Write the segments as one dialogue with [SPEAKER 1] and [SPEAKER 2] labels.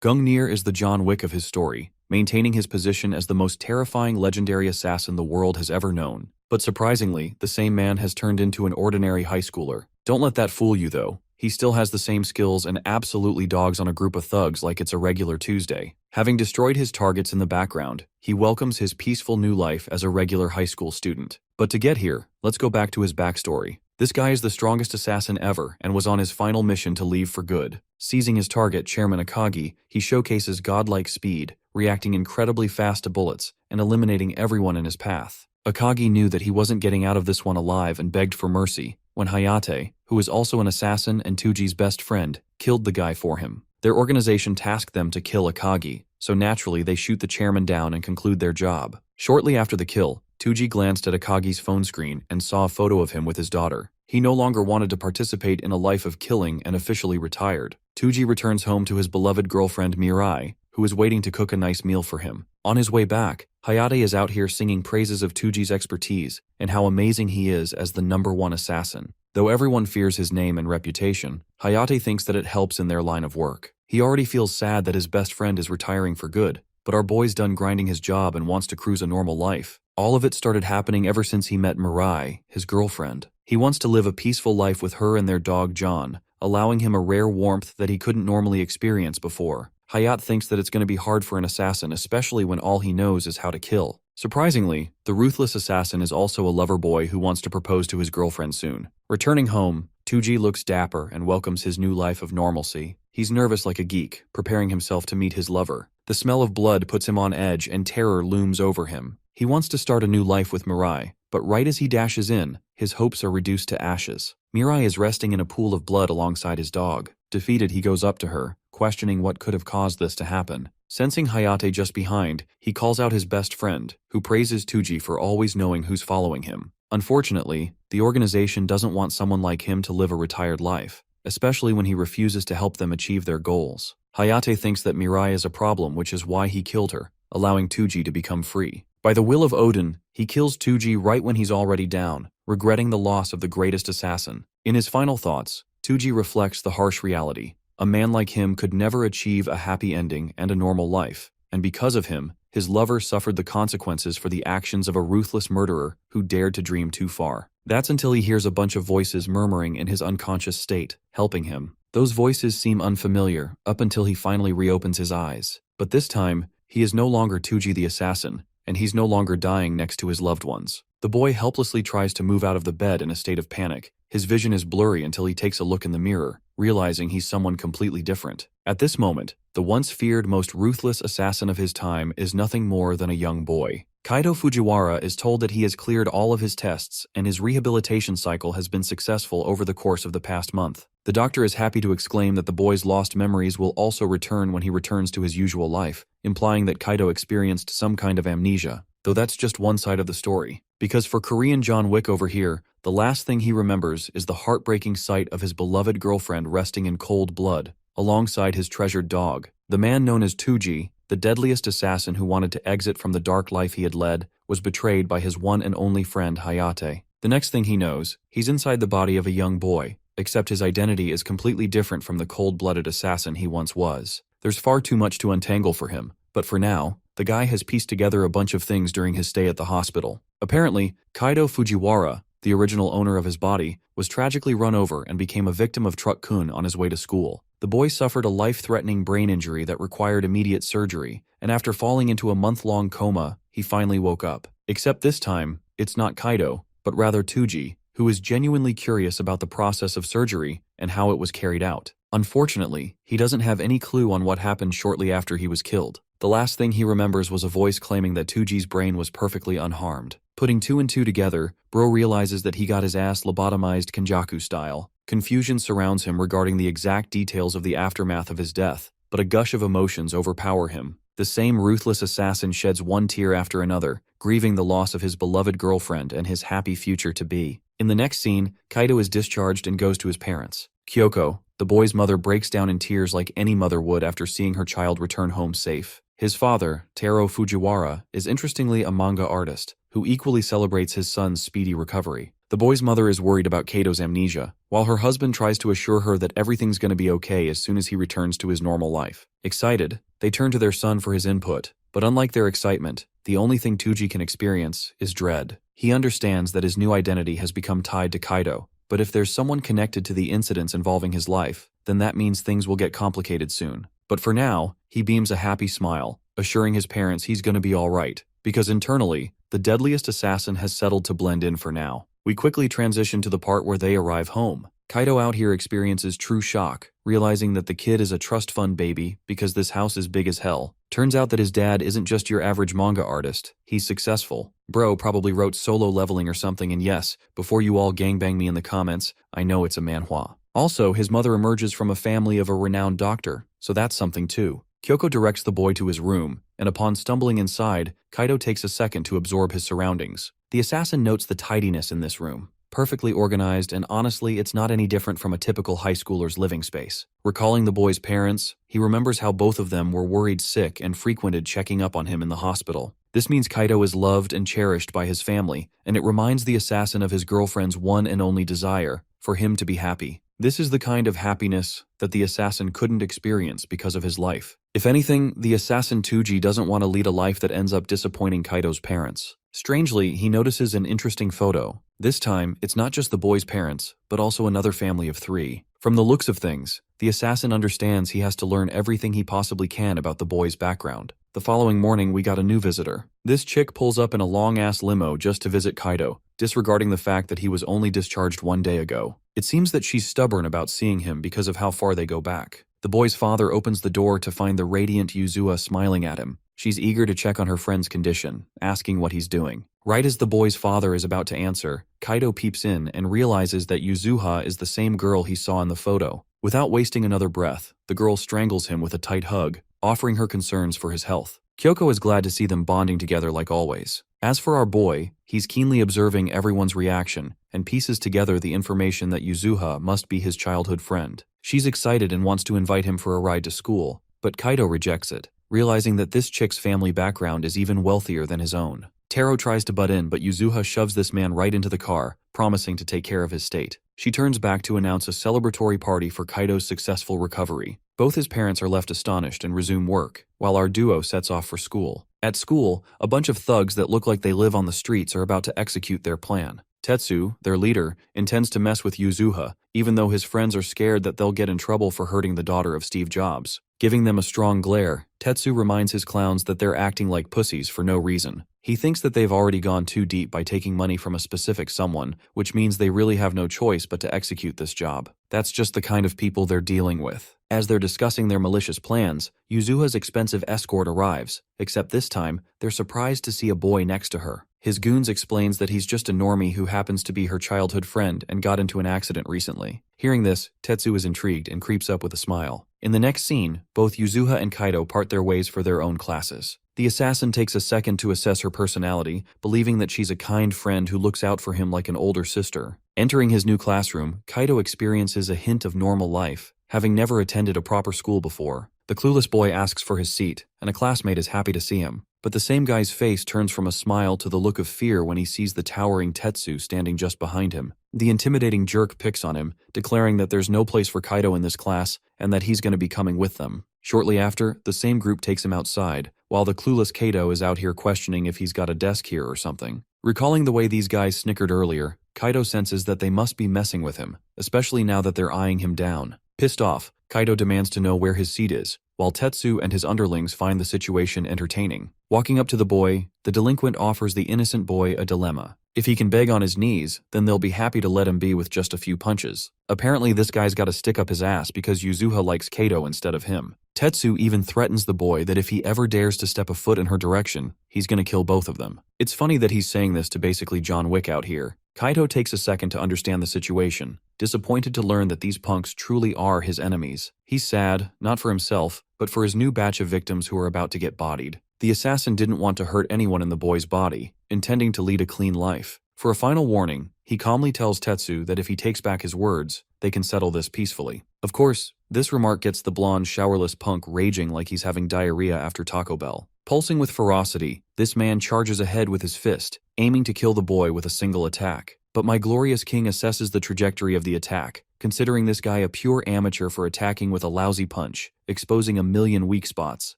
[SPEAKER 1] Gungnir is the John Wick of his story, maintaining his position as the most terrifying legendary assassin the world has ever known. But surprisingly, the same man has turned into an ordinary high schooler. Don't let that fool you though. He still has the same skills and absolutely dogs on a group of thugs like it's a regular Tuesday. Having destroyed his targets in the background, he welcomes his peaceful new life as a regular high school student. But to get here, let's go back to his backstory. This guy is the strongest assassin ever and was on his final mission to leave for good. Seizing his target, Chairman Akagi, he showcases godlike speed, reacting incredibly fast to bullets, and eliminating everyone in his path. Akagi knew that he wasn't getting out of this one alive and begged for mercy, when Hayate, who is also an assassin and Tuji's best friend, killed the guy for him. Their organization tasked them to kill Akagi, so naturally they shoot the chairman down and conclude their job. Shortly after the kill, Tuji glanced at Akagi's phone screen and saw a photo of him with his daughter. He no longer wanted to participate in a life of killing and officially retired. Tuji returns home to his beloved girlfriend Mirai, who is waiting to cook a nice meal for him. On his way back, Hayate is out here singing praises of Tuji's expertise and how amazing he is as the #1 assassin. Though everyone fears his name and reputation, Hayate thinks that it helps in their line of work. He already feels sad that his best friend is retiring for good, but our boy's done grinding his job and wants to cruise a normal life. All of it started happening ever since he met Mirai, his girlfriend. He wants to live a peaceful life with her and their dog John, allowing him a rare warmth that he couldn't normally experience before. Hayate thinks that it's going to be hard for an assassin, especially when all he knows is how to kill. Surprisingly, the ruthless assassin is also a lover boy who wants to propose to his girlfriend soon. Returning home, Tuji looks dapper and welcomes his new life of normalcy. He's nervous like a geek, preparing himself to meet his lover. The smell of blood puts him on edge and terror looms over him. He wants to start a new life with Mirai, but right as he dashes in, his hopes are reduced to ashes. Mirai is resting in a pool of blood alongside his dog. Defeated, he goes up to her, questioning what could have caused this to happen. Sensing Hayate just behind, he calls out his best friend, who praises Tuji for always knowing who's following him. Unfortunately, the organization doesn't want someone like him to live a retired life, especially when he refuses to help them achieve their goals. Hayate thinks that Mirai is a problem, which is why he killed her, allowing Tuji to become free. By the will of Odin, he kills Tuji right when he's already down, regretting the loss of the greatest assassin. In his final thoughts, Tuji reflects the harsh reality. A man like him could never achieve a happy ending and a normal life, and because of him, his lover suffered the consequences for the actions of a ruthless murderer who dared to dream too far. That's until he hears a bunch of voices murmuring in his unconscious state, helping him. Those voices seem unfamiliar up until he finally reopens his eyes. But this time, he is no longer Tuji the assassin, and he's no longer dying next to his loved ones. The boy helplessly tries to move out of the bed in a state of panic. His vision is blurry until he takes a look in the mirror, realizing he's someone completely different. At this moment, the once feared most ruthless assassin of his time is nothing more than a young boy. Kaido Fujiwara is told that he has cleared all of his tests and his rehabilitation cycle has been successful over the course of the past month. The doctor is happy to exclaim that the boy's lost memories will also return when he returns to his usual life, implying that Kaido experienced some kind of amnesia. Though that's just one side of the story. Because for Korean John Wick over here, the last thing he remembers is the heartbreaking sight of his beloved girlfriend resting in cold blood, alongside his treasured dog. The man known as Tuji, the deadliest assassin who wanted to exit from the dark life he had led, was betrayed by his one and only friend Hayate. The next thing he knows, he's inside the body of a young boy, except his identity is completely different from the cold-blooded assassin he once was. There's far too much to untangle for him, but for now, the guy has pieced together a bunch of things during his stay at the hospital. Apparently, Kaido Fujiwara, the original owner of his body, was tragically run over and became a victim of Truck-kun on his way to school. The boy suffered a life-threatening brain injury that required immediate surgery, and after falling into a month-long coma, he finally woke up. Except this time, it's not Kaido, but rather Tuji, who is genuinely curious about the process of surgery and how it was carried out. Unfortunately, he doesn't have any clue on what happened shortly after he was killed. The last thing he remembers was a voice claiming that Tuji's brain was perfectly unharmed. Putting two and two together, Bro realizes that he got his ass lobotomized Kenjaku style. Confusion surrounds him regarding the exact details of the aftermath of his death, but a gush of emotions overpower him. The same ruthless assassin sheds one tear after another, grieving the loss of his beloved girlfriend and his happy future to be. In the next scene, Kaido is discharged and goes to his parents. Kyoko, the boy's mother, breaks down in tears like any mother would after seeing her child return home safe. His father, Taro Fujiwara, is interestingly a manga artist, who equally celebrates his son's speedy recovery. The boy's mother is worried about Kato's amnesia, while her husband tries to assure her that everything's going to be okay as soon as he returns to his normal life. Excited, they turn to their son for his input, but unlike their excitement, the only thing Tuji can experience is dread. He understands that his new identity has become tied to Kaito, but if there's someone connected to the incidents involving his life, then that means things will get complicated soon. But for now, he beams a happy smile, assuring his parents he's going to be alright, because internally, the deadliest assassin has settled to blend in for now. We quickly transition to the part where they arrive home. Kaito out here experiences true shock, realizing that the kid is a trust fund baby because this house is big as hell. Turns out that his dad isn't just your average manga artist, he's successful. Bro probably wrote Solo Leveling or something, and yes, before you all gangbang me in the comments, I know it's a manhwa. Also, his mother emerges from a family of a renowned doctor, so that's something too. Kyoko directs the boy to his room, and upon stumbling inside, Kaito takes a second to absorb his surroundings. The assassin notes the tidiness in this room. Perfectly organized, and honestly, it's not any different from a typical high schooler's living space. Recalling the boy's parents, he remembers how both of them were worried sick and frequented checking up on him in the hospital. This means Kaito is loved and cherished by his family, and it reminds the assassin of his girlfriend's one and only desire, for him to be happy. This is the kind of happiness that the assassin couldn't experience because of his life. If anything, the assassin Tuji doesn't want to lead a life that ends up disappointing Kaito's parents. Strangely, he notices an interesting photo. This time, it's not just the boy's parents, but also another family of 3. From the looks of things, the assassin understands he has to learn everything he possibly can about the boy's background. The following morning, we got a new visitor. This chick pulls up in a long-ass limo just to visit Kaito, disregarding the fact that he was only discharged 1 day ago. It seems that she's stubborn about seeing him because of how far they go back. The boy's father opens the door to find the radiant Yuzuha smiling at him. She's eager to check on her friend's condition, asking what he's doing. Right as the boy's father is about to answer, Kaito peeps in and realizes that Yuzuha is the same girl he saw in the photo. Without wasting another breath, the girl strangles him with a tight hug, offering her concerns for his health. Kyoko is glad to see them bonding together like always. As for our boy, he's keenly observing everyone's reaction and pieces together the information that Yuzuha must be his childhood friend. She's excited and wants to invite him for a ride to school, but Kaito rejects it, realizing that this chick's family background is even wealthier than his own. Taro tries to butt in, but Yuzuha shoves this man right into the car, promising to take care of his state. She turns back to announce a celebratory party for Kaito's successful recovery. Both his parents are left astonished and resume work, while our duo sets off for school. At school, a bunch of thugs that look like they live on the streets are about to execute their plan. Tetsu, their leader, intends to mess with Yuzuha, even though his friends are scared that they'll get in trouble for hurting the daughter of Steve Jobs. Giving them a strong glare, Tetsu reminds his clowns that they're acting like pussies for no reason. He thinks that they've already gone too deep by taking money from a specific someone, which means they really have no choice but to execute this job. That's just the kind of people they're dealing with. As they're discussing their malicious plans, Yuzuha's expensive escort arrives, except this time, they're surprised to see a boy next to her. His goons explains that he's just a normie who happens to be her childhood friend and got into an accident recently. Hearing this, Tetsu is intrigued and creeps up with a smile. In the next scene, both Yuzuha and Kaito part their ways for their own classes. The assassin takes a second to assess her personality, believing that she's a kind friend who looks out for him like an older sister. Entering his new classroom, Kaito experiences a hint of normal life, having never attended a proper school before. The clueless boy asks for his seat, and a classmate is happy to see him. But the same guy's face turns from a smile to the look of fear when he sees the towering Tetsu standing just behind him. The intimidating jerk picks on him, declaring that there's no place for Kaito in this class and that he's going to be coming with them. Shortly after, the same group takes him outside, while the clueless Kaito is out here questioning if he's got a desk here or something. Recalling the way these guys snickered earlier, Kaito senses that they must be messing with him, especially now that they're eyeing him down. Pissed off, Kaito demands to know where his seat is, while Tetsu and his underlings find the situation entertaining. Walking up to the boy, the delinquent offers the innocent boy a dilemma. If he can beg on his knees, then they'll be happy to let him be with just a few punches. Apparently this guy's got to stick up his ass because Yuzuha likes Kaito instead of him. Tetsu even threatens the boy that if he ever dares to step a foot in her direction, he's gonna kill both of them. It's funny that he's saying this to basically John Wick out here. Kaito takes a second to understand the situation, disappointed to learn that these punks truly are his enemies. He's sad, not for himself, but for his new batch of victims who are about to get bodied. The assassin didn't want to hurt anyone in the boy's body, intending to lead a clean life. For a final warning, he calmly tells Tetsu that if he takes back his words, they can settle this peacefully. Of course, this remark gets the blonde, showerless punk raging like he's having diarrhea after Taco Bell. Pulsing with ferocity, this man charges ahead with his fist, aiming to kill the boy with a single attack. but my glorious king assesses the trajectory of the attack, considering this guy a pure amateur for attacking with a lousy punch, exposing a million weak spots.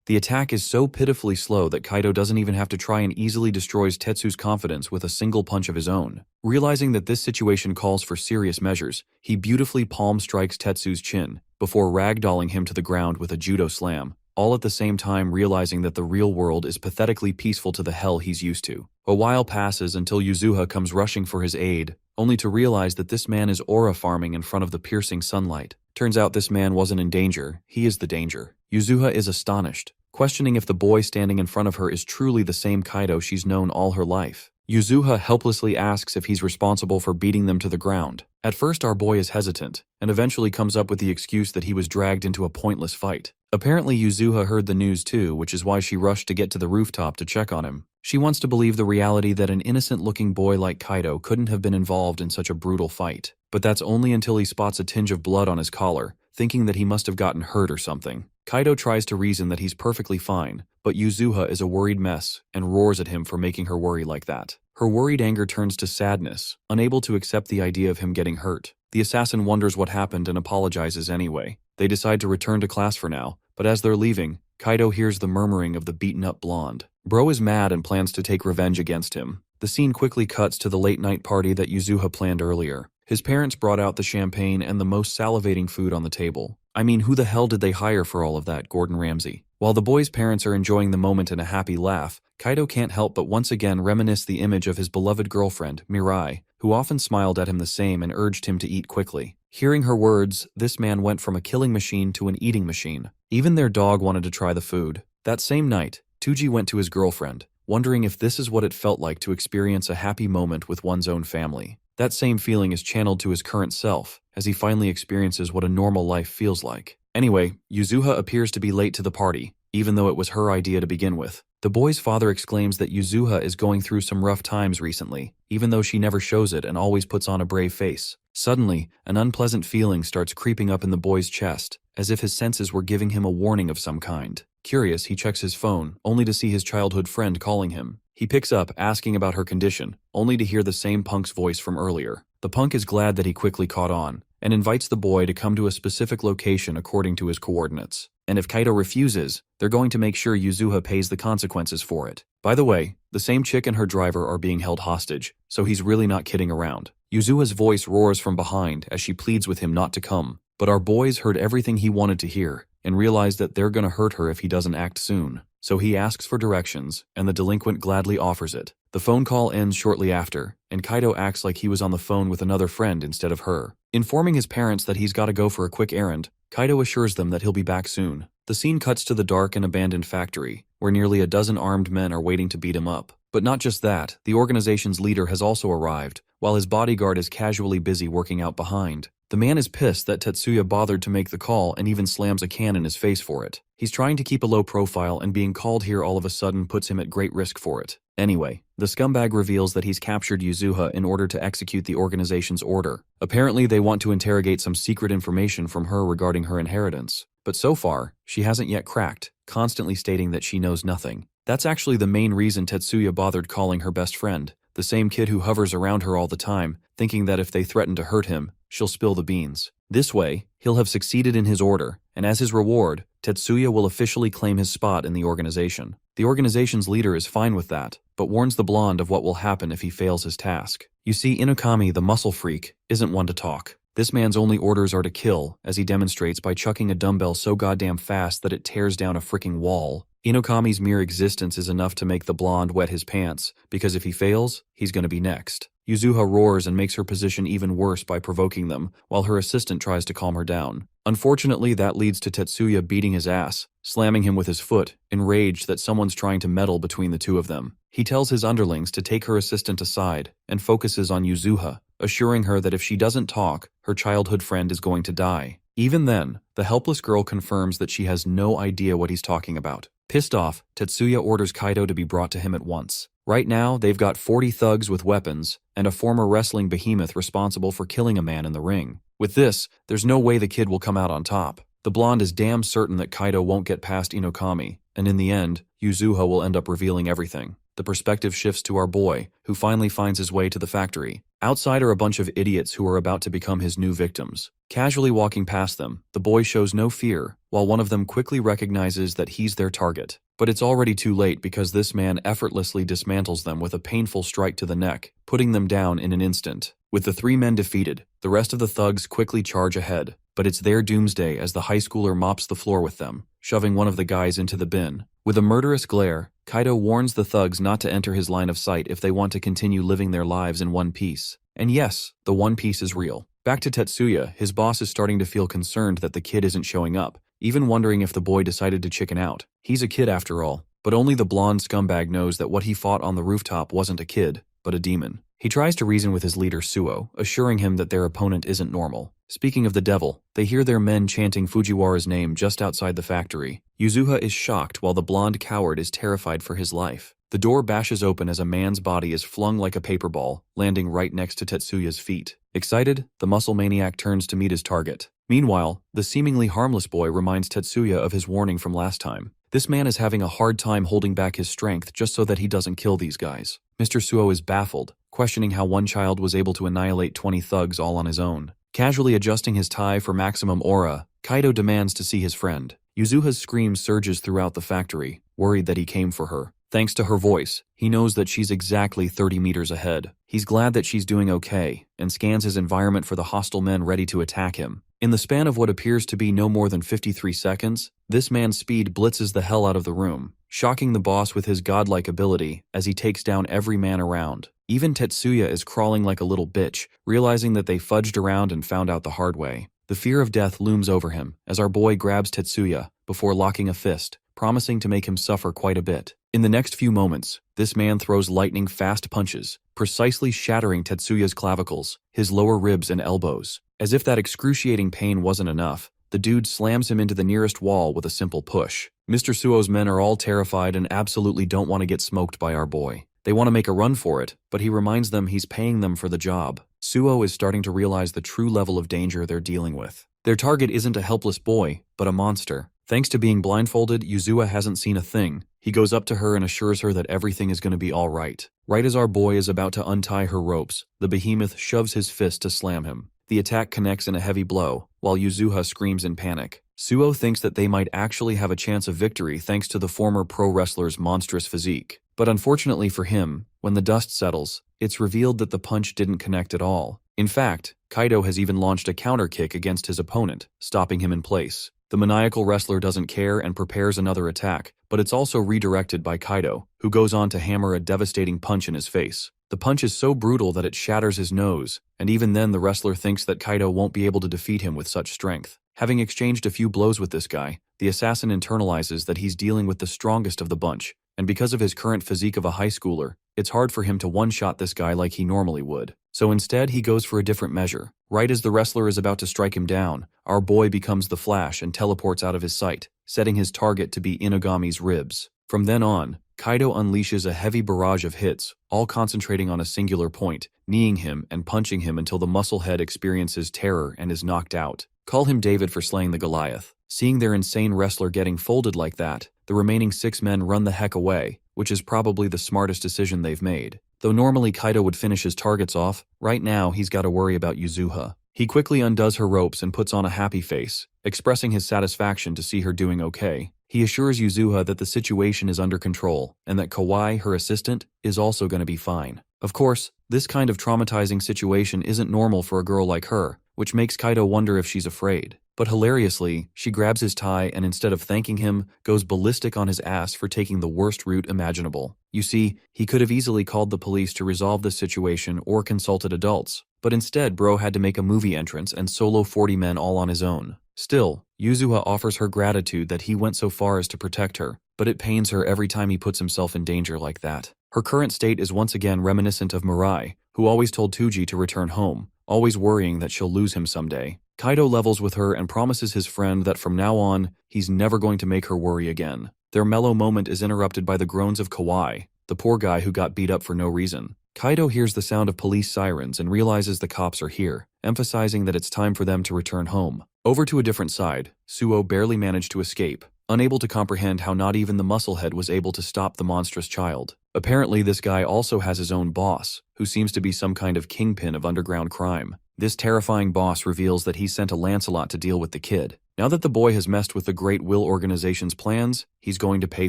[SPEAKER 1] The attack is so pitifully slow that Kaido doesn't even have to try and easily destroys Tetsu's confidence with a single punch of his own. Realizing that this situation calls for serious measures, he beautifully palm strikes Tetsu's chin, before ragdolling him to the ground with a judo slam, all at the same time realizing that the real world is pathetically peaceful to the hell he's used to. A while passes until Yuzuha comes rushing for his aid, only to realize that this man is aura farming in front of the piercing sunlight. Turns out this man wasn't in danger, he is the danger. Yuzuha is astonished, questioning if the boy standing in front of her is truly the same Kaido she's known all her life. Yuzuha helplessly asks if he's responsible for beating them to the ground. At first our boy is hesitant, and eventually comes up with the excuse that he was dragged into a pointless fight. Apparently Yuzuha heard the news too, which is why she rushed to get to the rooftop to check on him. She wants to believe the reality that an innocent-looking boy like Kaido couldn't have been involved in such a brutal fight. But that's only until he spots a tinge of blood on his collar, thinking that he must have gotten hurt or something. Kaido tries to reason that he's perfectly fine, but Yuzuha is a worried mess and roars at him for making her worry like that. Her worried anger turns to sadness, unable to accept the idea of him getting hurt. The assassin wonders what happened and apologizes anyway. They decide to return to class for now, but as they're leaving, Kaido hears the murmuring of the beaten-up blonde. Bro is mad and plans to take revenge against him. The scene quickly cuts to the late-night party that Yuzuha planned earlier. His parents brought out the champagne and the most salivating food on the table. I mean, who the hell did they hire for all of that, Gordon Ramsay? While the boy's parents are enjoying the moment in a happy laugh, Kaido can't help but once again reminisce the image of his beloved girlfriend, Mirai, who often smiled at him the same and urged him to eat quickly. Hearing her words, this man went from a killing machine to an eating machine. Even their dog wanted to try the food. That same night, Tuji went to his girlfriend, wondering if this is what it felt like to experience a happy moment with one's own family. That same feeling is channeled to his current self, as he finally experiences what a normal life feels like. Anyway, Yuzuha appears to be late to the party, even though it was her idea to begin with. The boy's father exclaims that Yuzuha is going through some rough times recently, even though she never shows it and always puts on a brave face. Suddenly, an unpleasant feeling starts creeping up in the boy's chest, as if his senses were giving him a warning of some kind. Curious, he checks his phone, only to see his childhood friend calling him. He picks up, asking about her condition, only to hear the same punk's voice from earlier. The punk is glad that he quickly caught on, and invites the boy to come to a specific location according to his coordinates. And if Kaido refuses, they're going to make sure Yuzuha pays the consequences for it. By the way, the same chick and her driver are being held hostage, so he's really not kidding around. Yuzuha's voice roars from behind as she pleads with him not to come, but our boys heard everything he wanted to hear, and realized that they're gonna hurt her if he doesn't act soon. So he asks for directions, and the delinquent gladly offers it. The phone call ends shortly after, and Kaido acts like he was on the phone with another friend instead of her. Informing his parents that he's gotta go for a quick errand, Kaido assures them that he'll be back soon. The scene cuts to the dark and abandoned factory, where nearly a dozen armed men are waiting to beat him up. But not just that, the organization's leader has also arrived, while his bodyguard is casually busy working out behind. The man is pissed that Tetsuya bothered to make the call and even slams a can in his face for it. He's trying to keep a low profile, and being called here all of a sudden puts him at great risk for it. Anyway, the scumbag reveals that he's captured Yuzuha in order to execute the organization's order. Apparently they want to interrogate some secret information from her regarding her inheritance. But so far, she hasn't yet cracked, constantly stating that she knows nothing. That's actually the main reason Tetsuya bothered calling her best friend, the same kid who hovers around her all the time, thinking that if they threaten to hurt him, she'll spill the beans. This way, he'll have succeeded in his order, and as his reward, Tetsuya will officially claim his spot in the organization. The organization's leader is fine with that, but warns the blonde of what will happen if he fails his task. You see, Inokami, the muscle freak, isn't one to talk. This man's only orders are to kill, as he demonstrates by chucking a dumbbell so goddamn fast that it tears down a freaking wall. Inokami's mere existence is enough to make the blonde wet his pants, because if he fails, he's gonna be next. Yuzuha roars and makes her position even worse by provoking them, while her assistant tries to calm her down. Unfortunately, that leads to Tetsuya beating his ass, slamming him with his foot, enraged that someone's trying to meddle between the two of them. He tells his underlings to take her assistant aside, and focuses on Yuzuha, assuring her that if she doesn't talk, her childhood friend is going to die. Even then, the helpless girl confirms that she has no idea what he's talking about. Pissed off, Tetsuya orders Kaido to be brought to him at once. Right now, they've got 40 thugs with weapons, and a former wrestling behemoth responsible for killing a man in the ring. With this, there's no way the kid will come out on top. The blonde is damn certain that Kaido won't get past Inokami, and in the end, Yuzuha will end up revealing everything. the perspective shifts to our boy, who finally finds his way to the factory. Outside are a bunch of idiots who are about to become his new victims. Casually walking past them, the boy shows no fear, while one of them quickly recognizes that he's their target. But it's already too late because this man effortlessly dismantles them with a painful strike to the neck, putting them down in an instant. With the 3 men defeated, the rest of the thugs quickly charge ahead, but it's their doomsday as the high schooler mops the floor with them, shoving one of the guys into the bin. With a murderous glare, Kaido warns the thugs not to enter his line of sight if they want to continue living their lives in one piece. And yes, the One Piece is real. Back to Tetsuya, his boss is starting to feel concerned that the kid isn't showing up, even wondering if the boy decided to chicken out. He's a kid after all, but only the blonde scumbag knows that what he fought on the rooftop wasn't a kid, but a demon. He tries to reason with his leader Suo, assuring him that their opponent isn't normal. Speaking of the devil, they hear their men chanting Fujiwara's name just outside the factory. Yuzuha is shocked while the blonde coward is terrified for his life. The door bashes open as a man's body is flung like a paper ball, landing right next to Tetsuya's feet. Excited, the muscle maniac turns to meet his target. Meanwhile, the seemingly harmless boy reminds Tetsuya of his warning from last time. This man is having a hard time holding back his strength just so that he doesn't kill these guys. Mr. Suo is baffled, questioning how one child was able to annihilate 20 thugs all on his own. Casually adjusting his tie for maximum aura, Kaido demands to see his friend. Yuzuha's scream surges throughout the factory, worried that he came for her. Thanks to her voice, he knows that she's exactly 30 meters ahead. He's glad that she's doing okay, and scans his environment for the hostile men ready to attack him. In the span of what appears to be no more than 53 seconds, this man's speed blitzes the hell out of the room, shocking the boss with his godlike ability as he takes down every man around. Even Tetsuya is crawling like a little bitch, realizing that they fudged around and found out the hard way. The fear of death looms over him as our boy grabs Tetsuya before locking a fist, promising to make him suffer quite a bit. In the next few moments, this man throws lightning-fast punches, precisely shattering Tetsuya's clavicles, his lower ribs and elbows. As if that excruciating pain wasn't enough, the dude slams him into the nearest wall with a simple push. Mr. Suo's men are all terrified and absolutely don't want to get smoked by our boy. They want to make a run for it, but he reminds them he's paying them for the job. Suo is starting to realize the true level of danger they're dealing with. Their target isn't a helpless boy, but a monster. Thanks to being blindfolded, Yuzuha hasn't seen a thing. He goes up to her and assures her that everything is going to be all right. Right as our boy is about to untie her ropes, the behemoth shoves his fist to slam him. The attack connects in a heavy blow, while Yuzuha screams in panic. Suo thinks that they might actually have a chance of victory thanks to the former pro wrestler's monstrous physique. But unfortunately for him, when the dust settles, it's revealed that the punch didn't connect at all. In fact, Kaido has even launched a counter kick against his opponent, stopping him in place. The maniacal wrestler doesn't care and prepares another attack, but it's also redirected by Kaido, who goes on to hammer a devastating punch in his face. The punch is so brutal that it shatters his nose, and even then the wrestler thinks that Kaido won't be able to defeat him with such strength. Having exchanged a few blows with this guy, the assassin internalizes that he's dealing with the strongest of the bunch, and because of his current physique of a high schooler, it's hard for him to one-shot this guy like he normally would. So instead, he goes for a different measure. Right as the wrestler is about to strike him down, our boy becomes the Flash and teleports out of his sight, setting his target to be Inugami's ribs. From then on, Kaido unleashes a heavy barrage of hits, all concentrating on a singular point, kneeing him and punching him until the muscle head experiences terror and is knocked out. Call him David for slaying the Goliath. Seeing their insane wrestler getting folded like that, the remaining 6 men run the heck away, which is probably the smartest decision they've made. Though normally Kaido would finish his targets off, right now he's got to worry about Yuzuha. He quickly undoes her ropes and puts on a happy face, expressing his satisfaction to see her doing okay. He assures Yuzuha that the situation is under control, and that Kawai, her assistant, is also going to be fine. Of course, this kind of traumatizing situation isn't normal for a girl like her, which makes Kaido wonder if she's afraid. But hilariously, she grabs his tie and instead of thanking him, goes ballistic on his ass for taking the worst route imaginable. You see, he could have easily called the police to resolve the situation or consulted adults, but instead bro had to make a movie entrance and solo 40 men all on his own. Still, Yuzuha offers her gratitude that he went so far as to protect her, but it pains her every time he puts himself in danger like that. Her current state is once again reminiscent of Mirai, who always told Tuji to return home, always worrying that she'll lose him someday. Kaido levels with her and promises his friend that from now on, he's never going to make her worry again. Their mellow moment is interrupted by the groans of Kawai, the poor guy who got beat up for no reason. Kaido hears the sound of police sirens and realizes the cops are here, emphasizing that it's time for them to return home. Over to a different side, Suo barely managed to escape, unable to comprehend how not even the musclehead was able to stop the monstrous child. Apparently, this guy also has his own boss, who seems to be some kind of kingpin of underground crime. This terrifying boss reveals that he sent a Lancelot to deal with the kid. Now that the boy has messed with the Great Will Organization's plans, he's going to pay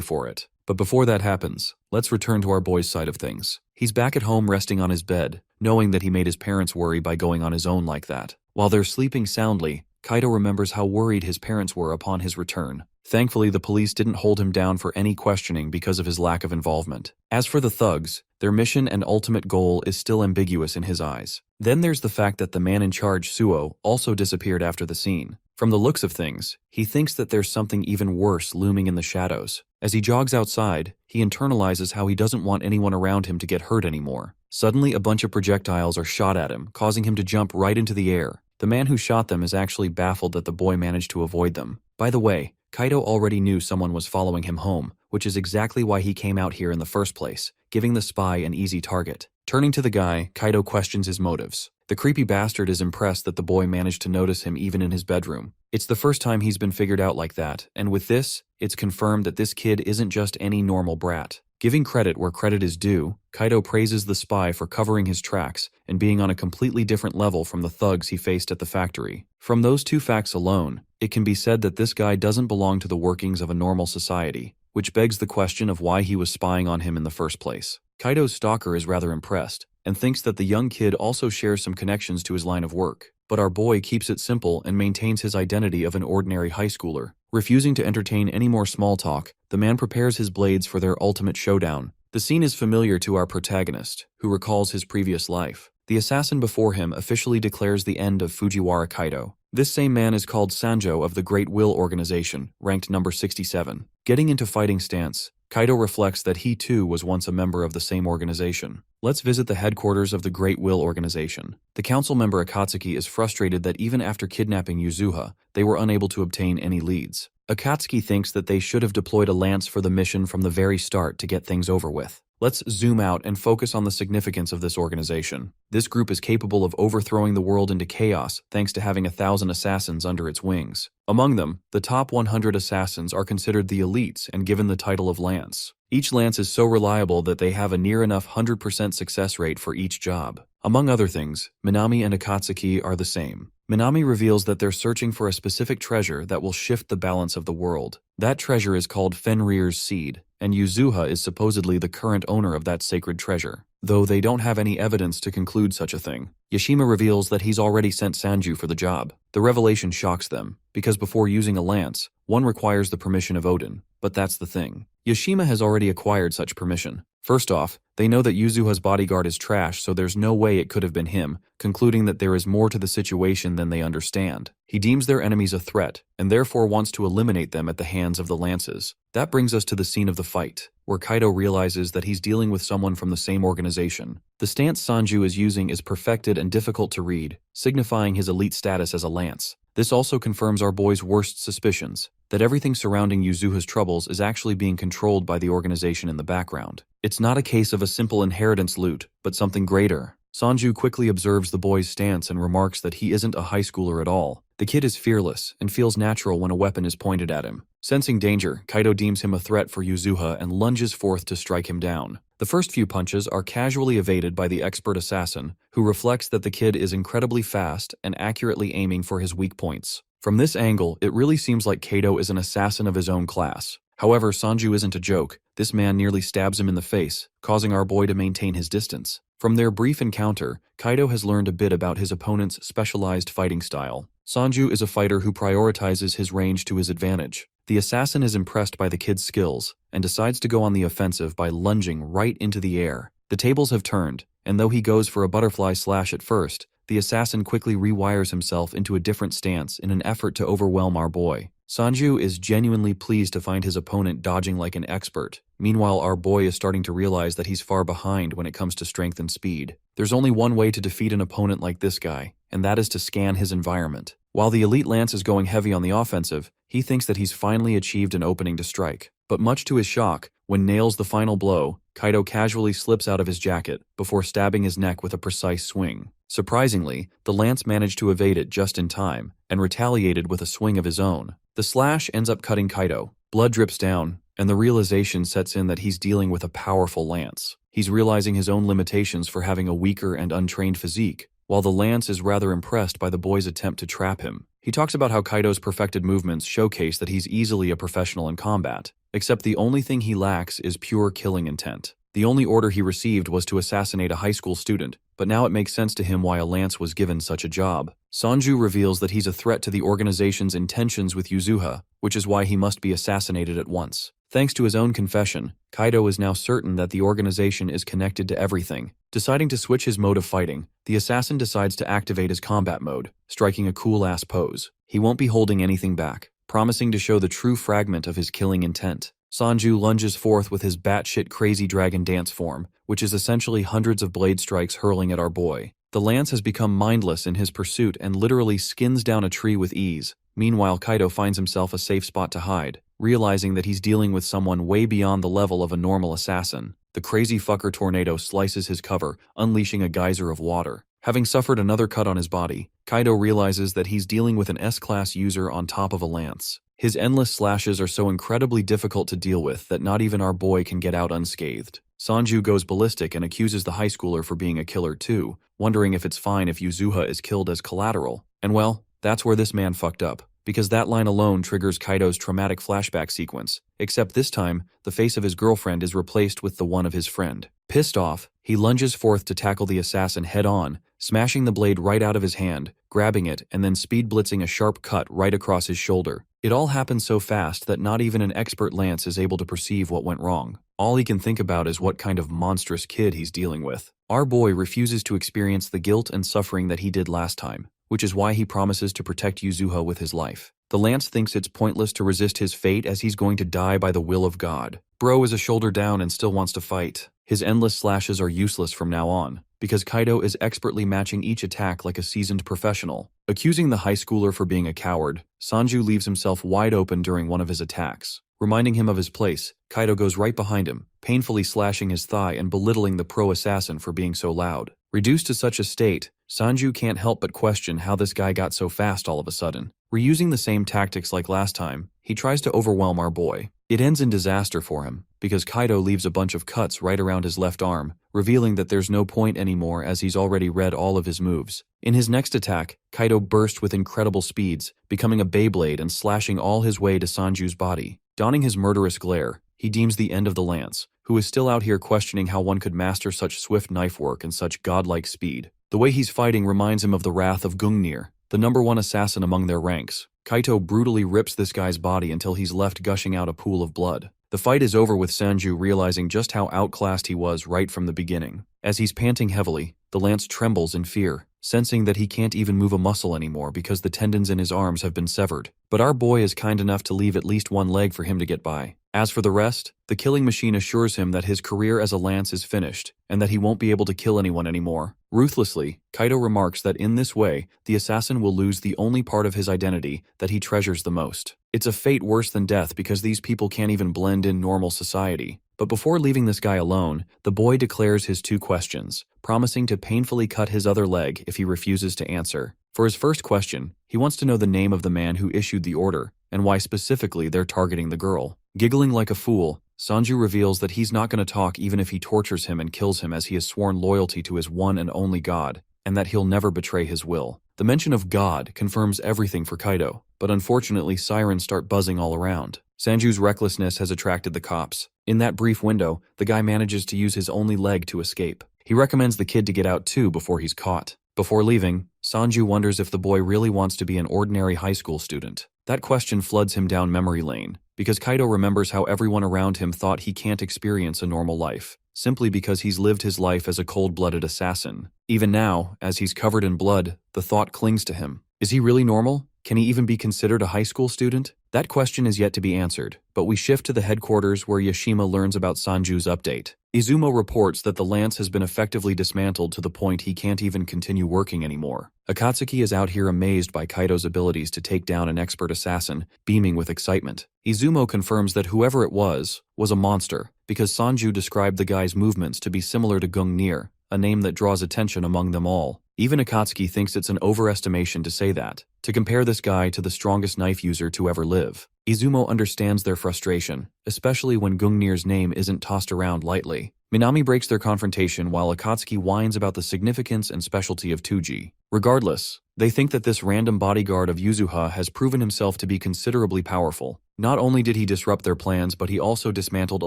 [SPEAKER 1] for it. But before that happens, let's return to our boy's side of things. He's back at home resting on his bed, knowing that he made his parents worry by going on his own like that. While they're sleeping soundly, Kaido remembers how worried his parents were upon his return. Thankfully, the police didn't hold him down for any questioning because of his lack of involvement. As for the thugs, their mission and ultimate goal is still ambiguous in his eyes. Then there's the fact that the man in charge, Suo, also disappeared after the scene. From the looks of things, he thinks that there's something even worse looming in the shadows. As he jogs outside, he internalizes how he doesn't want anyone around him to get hurt anymore. Suddenly, a bunch of projectiles are shot at him, causing him to jump right into the air. The man who shot them is actually baffled that the boy managed to avoid them. By the way, Kaido already knew someone was following him home, which is exactly why he came out here in the first place, giving the spy an easy target. Turning to the guy, Kaido questions his motives. The creepy bastard is impressed that the boy managed to notice him even in his bedroom. It's the first time he's been figured out like that, and with this, it's confirmed that this kid isn't just any normal brat. Giving credit where credit is due, Kaido praises the spy for covering his tracks and being on a completely different level from the thugs he faced at the factory. From those two facts alone, it can be said that this guy doesn't belong to the workings of a normal society, which begs the question of why he was spying on him in the first place. Kaido's stalker is rather impressed, and thinks that the young kid also shares some connections to his line of work. But our boy keeps it simple and maintains his identity of an ordinary high schooler. Refusing to entertain any more small talk, the man prepares his blades for their ultimate showdown. The scene is familiar to our protagonist, who recalls his previous life. The assassin before him officially declares the end of Fujiwara Kaido. This same man is called Sanjo of the Great Will Organization, ranked number 67. Getting into fighting stance, Kaido reflects that he too was once a member of the same organization. Let's visit the headquarters of the Great Will Organization. The council member Akatsuki is frustrated that even after kidnapping Yuzuha, they were unable to obtain any leads. Akatsuki thinks that they should have deployed a lance for the mission from the very start to get things over with. Let's zoom out and focus on the significance of this organization. This group is capable of overthrowing the world into chaos thanks to having 1,000 assassins under its wings. Among them, the top 100 assassins are considered the elites and given the title of Lance. Each Lance is so reliable that they have a near enough 100% success rate for each job. Among other things, Minami and Akatsuki are the same. Minami reveals that they're searching for a specific treasure that will shift the balance of the world. That treasure is called Fenrir's Seed, and Yuzuha is supposedly the current owner of that sacred treasure, though they don't have any evidence to conclude such a thing. Yashima reveals that he's already sent Sanju for the job. The revelation shocks them, because before using a lance, one requires the permission of Odin. But that's the thing. Yashima has already acquired such permission. First off, they know that Yuzuha's bodyguard is trash, so there's no way it could have been him, concluding that there is more to the situation than they understand. He deems their enemies a threat, and therefore wants to eliminate them at the hands of the lances. That brings us to the scene of the fight, where Kaido realizes that he's dealing with someone from the same organization. The stance Sanju is using is perfected and difficult to read, signifying his elite status as a lance. This also confirms our boy's worst suspicions, that everything surrounding Yuzuha's troubles is actually being controlled by the organization in the background. It's not a case of a simple inheritance loot, but something greater. Sanju quickly observes the boy's stance and remarks that he isn't a high schooler at all. The kid is fearless and feels natural when a weapon is pointed at him. Sensing danger, Kaido deems him a threat for Yuzuha and lunges forth to strike him down. The first few punches are casually evaded by the expert assassin, who reflects that the kid is incredibly fast and accurately aiming for his weak points. From this angle, it really seems like Kaido is an assassin of his own class. However, Sanju isn't a joke. This man nearly stabs him in the face, causing our boy to maintain his distance. From their brief encounter, Kaido has learned a bit about his opponent's specialized fighting style. Sanju is a fighter who prioritizes his range to his advantage. The assassin is impressed by the kid's skills and decides to go on the offensive by lunging right into the air. The tables have turned, and though he goes for a butterfly slash at first, the assassin quickly rewires himself into a different stance in an effort to overwhelm our boy. Sanju is genuinely pleased to find his opponent dodging like an expert. Meanwhile, our boy is starting to realize that he's far behind when it comes to strength and speed. There's only one way to defeat an opponent like this guy, and that is to scan his environment. While the elite lance is going heavy on the offensive, he thinks that he's finally achieved an opening to strike. But much to his shock, when nails the final blow, Kaido casually slips out of his jacket before stabbing his neck with a precise swing. Surprisingly, the lance managed to evade it just in time and retaliated with a swing of his own. The slash ends up cutting Kaido, Blood drips down, and the realization sets in that he's dealing with a powerful lance. He's realizing his own limitations for having a weaker and untrained physique, while the lance is rather impressed by the boy's attempt to trap him. He talks about how Kaido's perfected movements showcase that he's easily a professional in combat, except the only thing he lacks is pure killing intent. The only order he received was to assassinate a high school student, but now it makes sense to him why a lance was given such a job. Sanju reveals that he's a threat to the organization's intentions with Yuzuha, which is why he must be assassinated at once. Thanks to his own confession, Kaido is now certain that the organization is connected to everything. Deciding to switch his mode of fighting, the assassin decides to activate his combat mode, striking a cool-ass pose. He won't be holding anything back, promising to show the true fragment of his killing intent. Sanju lunges forth with his batshit crazy dragon dance form, which is essentially hundreds of blade strikes hurling at our boy. The lance has become mindless in his pursuit and literally skins down a tree with ease. Meanwhile, Kaido finds himself a safe spot to hide, realizing that he's dealing with someone way beyond the level of a normal assassin. The crazy fucker tornado slices his cover, unleashing a geyser of water. Having suffered another cut on his body, Kaido realizes that he's dealing with an S-class user on top of a lance. His endless slashes are so incredibly difficult to deal with that not even our boy can get out unscathed. Sanju goes ballistic and accuses the high schooler for being a killer too, wondering if it's fine if Yuzuha is killed as collateral. And well, that's where this man fucked up, because that line alone triggers Kaido's traumatic flashback sequence, except this time, the face of his girlfriend is replaced with the one of his friend. Pissed off, he lunges forth to tackle the assassin head-on, smashing the blade right out of his hand, grabbing it, and then speed blitzing a sharp cut right across his shoulder. It all happens so fast that not even an expert lance is able to perceive what went wrong. All he can think about is what kind of monstrous kid he's dealing with. Our boy refuses to experience the guilt and suffering that he did last time, which is why he promises to protect Yuzuha with his life. The lance thinks it's pointless to resist his fate as he's going to die by the will of God. Bro is a shoulder down and still wants to fight. His endless slashes are useless from now on, because Kaido is expertly matching each attack like a seasoned professional. Accusing the high schooler for being a coward, Sanju leaves himself wide open during one of his attacks. Reminding him of his place, Kaido goes right behind him, painfully slashing his thigh and belittling the pro-assassin for being so loud. Reduced to such a state, Sanju can't help but question how this guy got so fast all of a sudden. Reusing the same tactics like last time, he tries to overwhelm our boy. It ends in disaster for him, because Kaido leaves a bunch of cuts right around his left arm, revealing that there's no point anymore as he's already read all of his moves. In his next attack, Kaido burst with incredible speeds, becoming a Beyblade and slashing all his way to Sanju's body. Donning his murderous glare, he deems the end of the lance, who is still out here questioning how one could master such swift knife work and such godlike speed. The way he's fighting reminds him of the wrath of Gungnir, the #1 assassin among their ranks. Kaito brutally rips this guy's body until he's left gushing out a pool of blood. The fight is over with Sanju realizing just how outclassed he was right from the beginning. As he's panting heavily, the lance trembles in fear, sensing that he can't even move a muscle anymore because the tendons in his arms have been severed. But our boy is kind enough to leave at least one leg for him to get by. As for the rest, the killing machine assures him that his career as a lance is finished, and that he won't be able to kill anyone anymore. Ruthlessly, Kaito remarks that in this way, the assassin will lose the only part of his identity that he treasures the most. It's a fate worse than death because these people can't even blend in normal society. But before leaving this guy alone, the boy declares his 2 questions, promising to painfully cut his other leg if he refuses to answer. For his first question, he wants to know the name of the man who issued the order, and why specifically they're targeting the girl. Giggling like a fool, Sanju reveals that he's not going to talk even if he tortures him and kills him as he has sworn loyalty to his one and only God, and that he'll never betray his will. The mention of God confirms everything for Kaito, but unfortunately sirens start buzzing all around. Sanju's recklessness has attracted the cops. In that brief window, the guy manages to use his only leg to escape. He recommends the kid to get out too before he's caught. Before leaving, Sanju wonders if the boy really wants to be an ordinary high school student. That question floods him down memory lane, because Kaito remembers how everyone around him thought he can't experience a normal life, simply because he's lived his life as a cold-blooded assassin. Even now, as he's covered in blood, the thought clings to him. Is he really normal? Can he even be considered a high school student? That question is yet to be answered, but we shift to the headquarters where Yashima learns about Sanju's update. Izumo reports that the lance has been effectively dismantled to the point he can't even continue working anymore. Akatsuki is out here amazed by Kaito's abilities to take down an expert assassin, beaming with excitement. Izumo confirms that whoever it was a monster, because Sanju described the guy's movements to be similar to Gungnir, a name that draws attention among them all. Even Akatsuki thinks it's an overestimation to say that, to compare this guy to the strongest knife user to ever live. Izumo understands their frustration, especially when Gungnir's name isn't tossed around lightly. Minami breaks their confrontation while Akatsuki whines about the significance and specialty of Tuji. Regardless, they think that this random bodyguard of Yuzuha has proven himself to be considerably powerful. Not only did he disrupt their plans, but he also dismantled a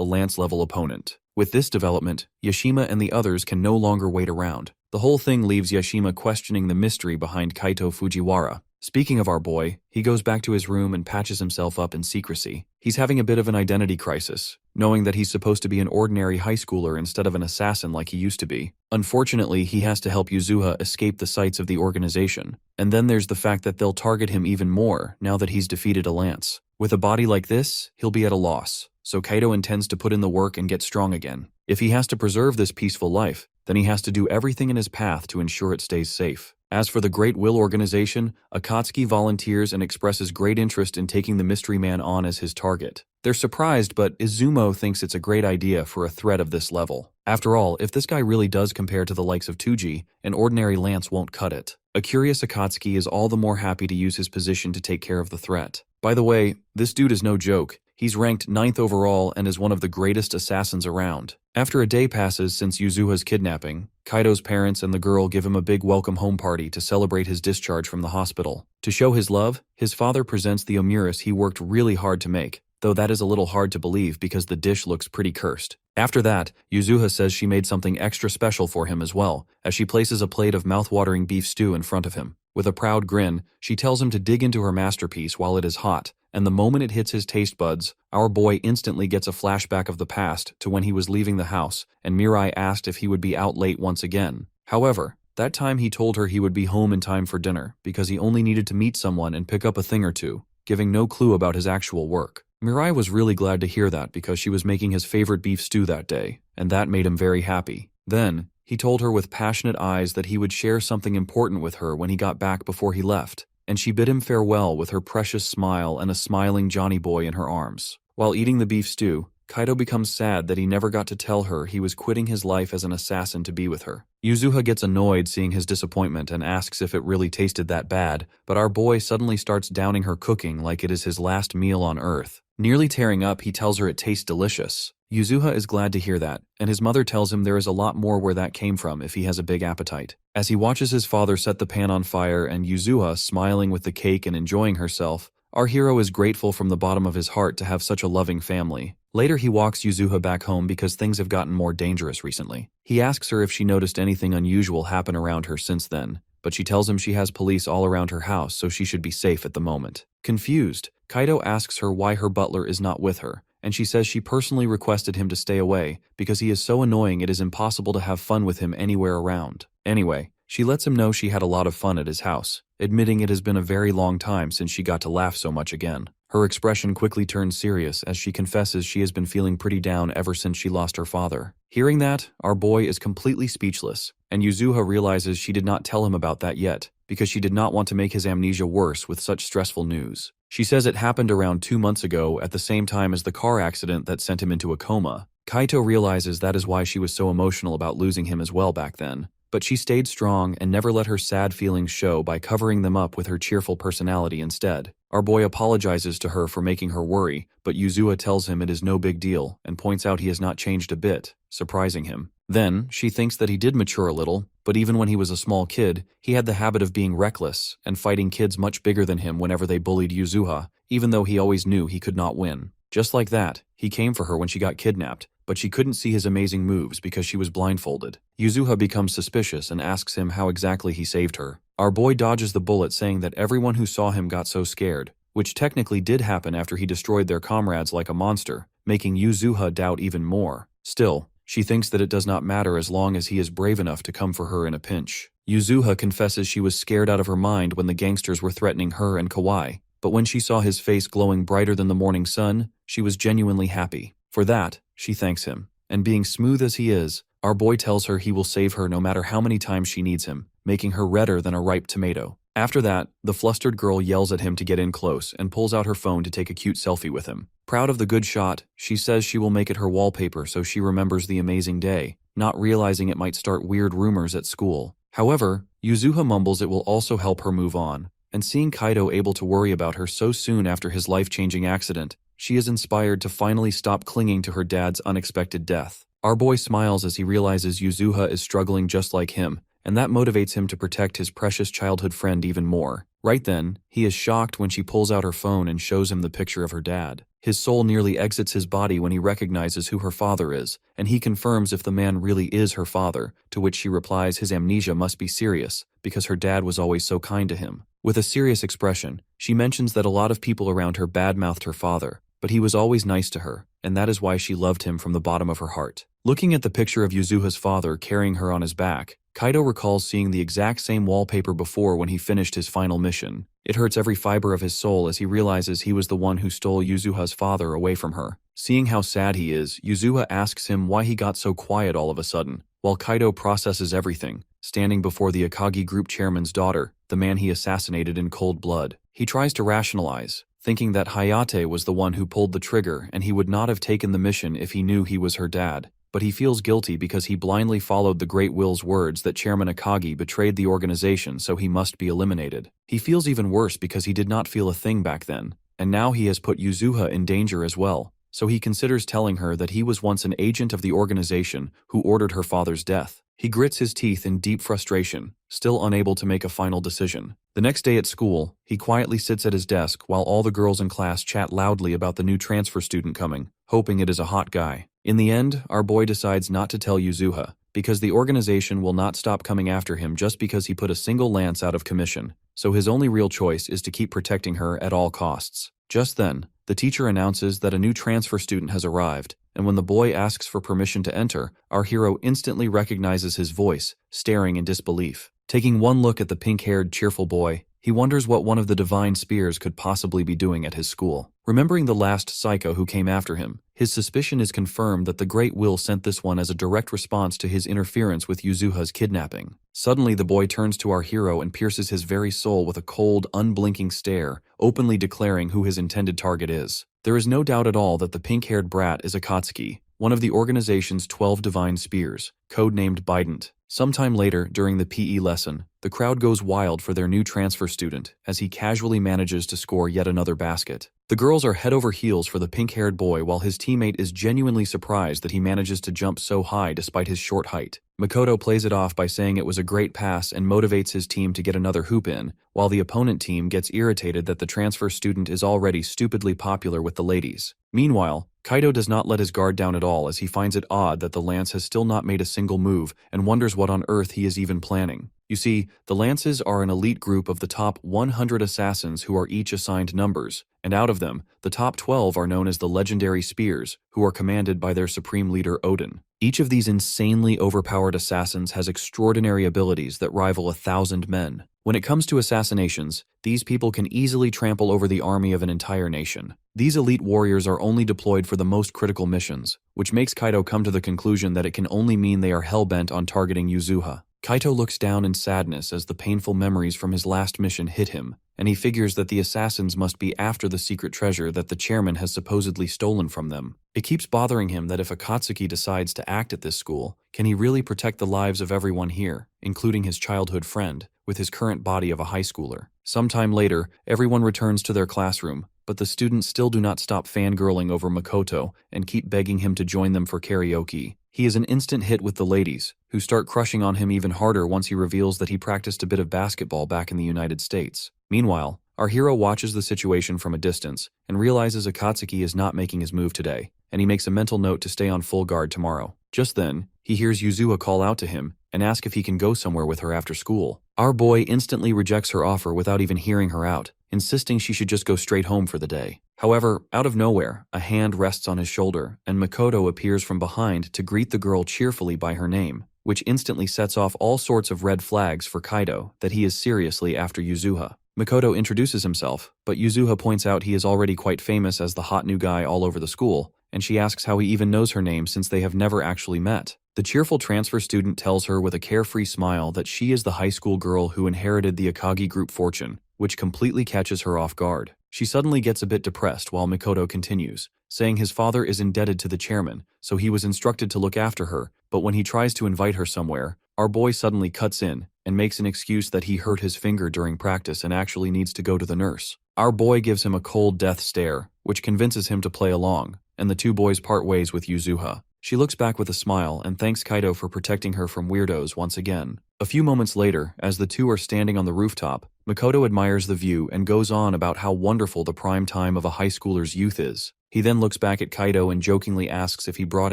[SPEAKER 1] lance-level opponent. With this development, Yashima and the others can no longer wait around. The whole thing leaves Yashima questioning the mystery behind Kaito Fujiwara. Speaking of our boy, he goes back to his room and patches himself up in secrecy. He's having a bit of an identity crisis, knowing that he's supposed to be an ordinary high schooler instead of an assassin like he used to be. Unfortunately, he has to help Yuzuha escape the sights of the organization. And then there's the fact that they'll target him even more now that he's defeated a lance. With a body like this, he'll be at a loss, so Kaito intends to put in the work and get strong again. If he has to preserve this peaceful life, then he has to do everything in his path to ensure it stays safe. As for the Great Will organization, Akatsuki volunteers and expresses great interest in taking the mystery man on as his target. They're surprised, but Izumo thinks it's a great idea for a threat of this level. After all, if this guy really does compare to the likes of Tuji, an ordinary lance won't cut it. A curious Akatsuki is all the more happy to use his position to take care of the threat. By the way, this dude is no joke. He's ranked 9th overall and is one of the greatest assassins around. After a day passes since Yuzuha's kidnapping, Kaito's parents and the girl give him a big welcome home party to celebrate his discharge from the hospital. To show his love, his father presents the omuris he worked really hard to make, though that is a little hard to believe because the dish looks pretty cursed. After that, Yuzuha says she made something extra special for him as well, as she places a plate of mouthwatering beef stew in front of him. With a proud grin, she tells him to dig into her masterpiece while it is hot, and the moment it hits his taste buds, our boy instantly gets a flashback of the past to when he was leaving the house, and Mirai asked if he would be out late once again. However, that time he told her he would be home in time for dinner, because he only needed to meet someone and pick up a thing or two, giving no clue about his actual work. Mirai was really glad to hear that because she was making his favorite beef stew that day, and that made him very happy. Then, he told her with passionate eyes that he would share something important with her when he got back before he left, and she bid him farewell with her precious smile and a smiling Johnny boy in her arms. While eating the beef stew, Kaito becomes sad that he never got to tell her he was quitting his life as an assassin to be with her. Yuzuha gets annoyed seeing his disappointment and asks if it really tasted that bad, but our boy suddenly starts downing her cooking like it is his last meal on Earth. Nearly tearing up, he tells her it tastes delicious. Yuzuha is glad to hear that, and his mother tells him there is a lot more where that came from if he has a big appetite. As he watches his father set the pan on fire and Yuzuha smiling with the cake and enjoying herself, our hero is grateful from the bottom of his heart to have such a loving family. Later he walks Yuzuha back home because things have gotten more dangerous recently. He asks her if she noticed anything unusual happen around her since then, but she tells him she has police all around her house so she should be safe at the moment. Confused, Kaito asks her why her butler is not with her, and she says she personally requested him to stay away because he is so annoying it is impossible to have fun with him anywhere around. Anyway, she lets him know she had a lot of fun at his house, admitting it has been a very long time since she got to laugh so much again. Her expression quickly turns serious as she confesses she has been feeling pretty down ever since she lost her father. Hearing that, our boy is completely speechless, and Yuzuha realizes she did not tell him about that yet because she did not want to make his amnesia worse with such stressful news. She says it happened around 2 months ago at the same time as the car accident that sent him into a coma. Kaito realizes that is why she was so emotional about losing him as well back then. But she stayed strong and never let her sad feelings show by covering them up with her cheerful personality instead. Our boy apologizes to her for making her worry, but Yuzuha tells him it is no big deal and points out he has not changed a bit, surprising him. Then, she thinks that he did mature a little, but even when he was a small kid, he had the habit of being reckless and fighting kids much bigger than him whenever they bullied Yuzuha, even though he always knew he could not win. Just like that, he came for her when she got kidnapped, but she couldn't see his amazing moves because she was blindfolded. Yuzuha becomes suspicious and asks him how exactly he saved her. Our boy dodges the bullet saying that everyone who saw him got so scared, which technically did happen after he destroyed their comrades like a monster, making Yuzuha doubt even more. Still, she thinks that it does not matter as long as he is brave enough to come for her in a pinch. Yuzuha confesses she was scared out of her mind when the gangsters were threatening her and Kawai, but when she saw his face glowing brighter than the morning sun, she was genuinely happy. For that, she thanks him. And being smooth as he is, our boy tells her he will save her no matter how many times she needs him, making her redder than a ripe tomato. After that, the flustered girl yells at him to get in close and pulls out her phone to take a cute selfie with him. Proud of the good shot, she says she will make it her wallpaper so she remembers the amazing day, not realizing it might start weird rumors at school. However, Yuzuha mumbles it will also help her move on, and seeing Kaido able to worry about her so soon after his life-changing accident, she is inspired to finally stop clinging to her dad's unexpected death. Our boy smiles as he realizes Yuzuha is struggling just like him, and that motivates him to protect his precious childhood friend even more. Right then, he is shocked when she pulls out her phone and shows him the picture of her dad. His soul nearly exits his body when he recognizes who her father is, and he confirms if the man really is her father, to which she replies his amnesia must be serious, because her dad was always so kind to him. With a serious expression, she mentions that a lot of people around her badmouthed her father, but he was always nice to her, and that is why she loved him from the bottom of her heart. Looking at the picture of Yuzuha's father carrying her on his back, Kaido recalls seeing the exact same wallpaper before when he finished his final mission. It hurts every fiber of his soul as he realizes he was the one who stole Yuzuha's father away from her. Seeing how sad he is, Yuzuha asks him why he got so quiet all of a sudden, while Kaido processes everything, standing before the Akagi group chairman's daughter, the man he assassinated in cold blood. He tries to rationalize, thinking that Hayate was the one who pulled the trigger and he would not have taken the mission if he knew he was her dad. But he feels guilty because he blindly followed the Great Will's words that Chairman Akagi betrayed the organization, so he must be eliminated. He feels even worse because he did not feel a thing back then, and now he has put Yuzuha in danger as well, so he considers telling her that he was once an agent of the organization who ordered her father's death. He grits his teeth in deep frustration, still unable to make a final decision. The next day at school, he quietly sits at his desk while all the girls in class chat loudly about the new transfer student coming, hoping it is a hot guy. In the end, our boy decides not to tell Yuzuha, because the organization will not stop coming after him just because he put a single lance out of commission, so his only real choice is to keep protecting her at all costs. Just then, the teacher announces that a new transfer student has arrived, and when the boy asks for permission to enter, our hero instantly recognizes his voice, staring in disbelief. Taking one look at the pink-haired, cheerful boy, he wonders what one of the divine spears could possibly be doing at his school. Remembering the last psycho who came after him, his suspicion is confirmed that the Great Will sent this one as a direct response to his interference with Yuzuha's kidnapping. Suddenly, the boy turns to our hero and pierces his very soul with a cold, unblinking stare, openly declaring who his intended target is. There is no doubt at all that the pink-haired brat is Akatsuki, one of the organization's 12 divine spears, codenamed Bident. Sometime later, during the PE lesson, the crowd goes wild for their new transfer student as he casually manages to score yet another basket. The girls are head over heels for the pink-haired boy while his teammate is genuinely surprised that he manages to jump so high despite his short height. Makoto plays it off by saying it was a great pass and motivates his team to get another hoop in, while the opponent team gets irritated that the transfer student is already stupidly popular with the ladies. Meanwhile, Kaido does not let his guard down at all as he finds it odd that the Lance has still not made a single move and wonders what on earth he is even planning. You see, the Lances are an elite group of the top 100 assassins who are each assigned numbers, and out of them, the top 12 are known as the legendary spears, who are commanded by their supreme leader Odin. Each of these insanely overpowered assassins has extraordinary abilities that rival 1,000 men. When it comes to assassinations, these people can easily trample over the army of an entire nation. These elite warriors are only deployed for the most critical missions, which makes Kaido come to the conclusion that it can only mean they are hell-bent on targeting Yuzuha. Kaito looks down in sadness as the painful memories from his last mission hit him, and he figures that the assassins must be after the secret treasure that the chairman has supposedly stolen from them. It keeps bothering him that if Akatsuki decides to act at this school, can he really protect the lives of everyone here, including his childhood friend, with his current body of a high schooler? Sometime later, everyone returns to their classroom, but the students still do not stop fangirling over Makoto and keep begging him to join them for karaoke. He is an instant hit with the ladies, who start crushing on him even harder once he reveals that he practiced a bit of basketball back in the United States. Meanwhile, our hero watches the situation from a distance and realizes Akatsuki is not making his move today, and he makes a mental note to stay on full guard tomorrow. Just then, he hears Yuzuha call out to him and ask if he can go somewhere with her after school. Our boy instantly rejects her offer without even hearing her out, insisting she should just go straight home for the day. However, out of nowhere, a hand rests on his shoulder, and Makoto appears from behind to greet the girl cheerfully by her name, which instantly sets off all sorts of red flags for Kaido that he is seriously after Yuzuha. Makoto introduces himself, but Yuzuha points out he is already quite famous as the hot new guy all over the school, and she asks how he even knows her name since they have never actually met. The cheerful transfer student tells her with a carefree smile that she is the high school girl who inherited the Akagi group fortune, which completely catches her off guard. She suddenly gets a bit depressed while Makoto continues, saying his father is indebted to the chairman, so he was instructed to look after her, but when he tries to invite her somewhere, Our boy suddenly cuts in and makes an excuse that he hurt his finger during practice and actually needs to go to the nurse. Our boy gives him a cold death stare, which convinces him to play along, and the two boys part ways with Yuzuha. She looks back with a smile and thanks Kaido for protecting her from weirdos once again. A few moments later, as the two are standing on the rooftop, Makoto admires the view and goes on about how wonderful the prime time of a high schooler's youth is. He then looks back at Kaido and jokingly asks if he brought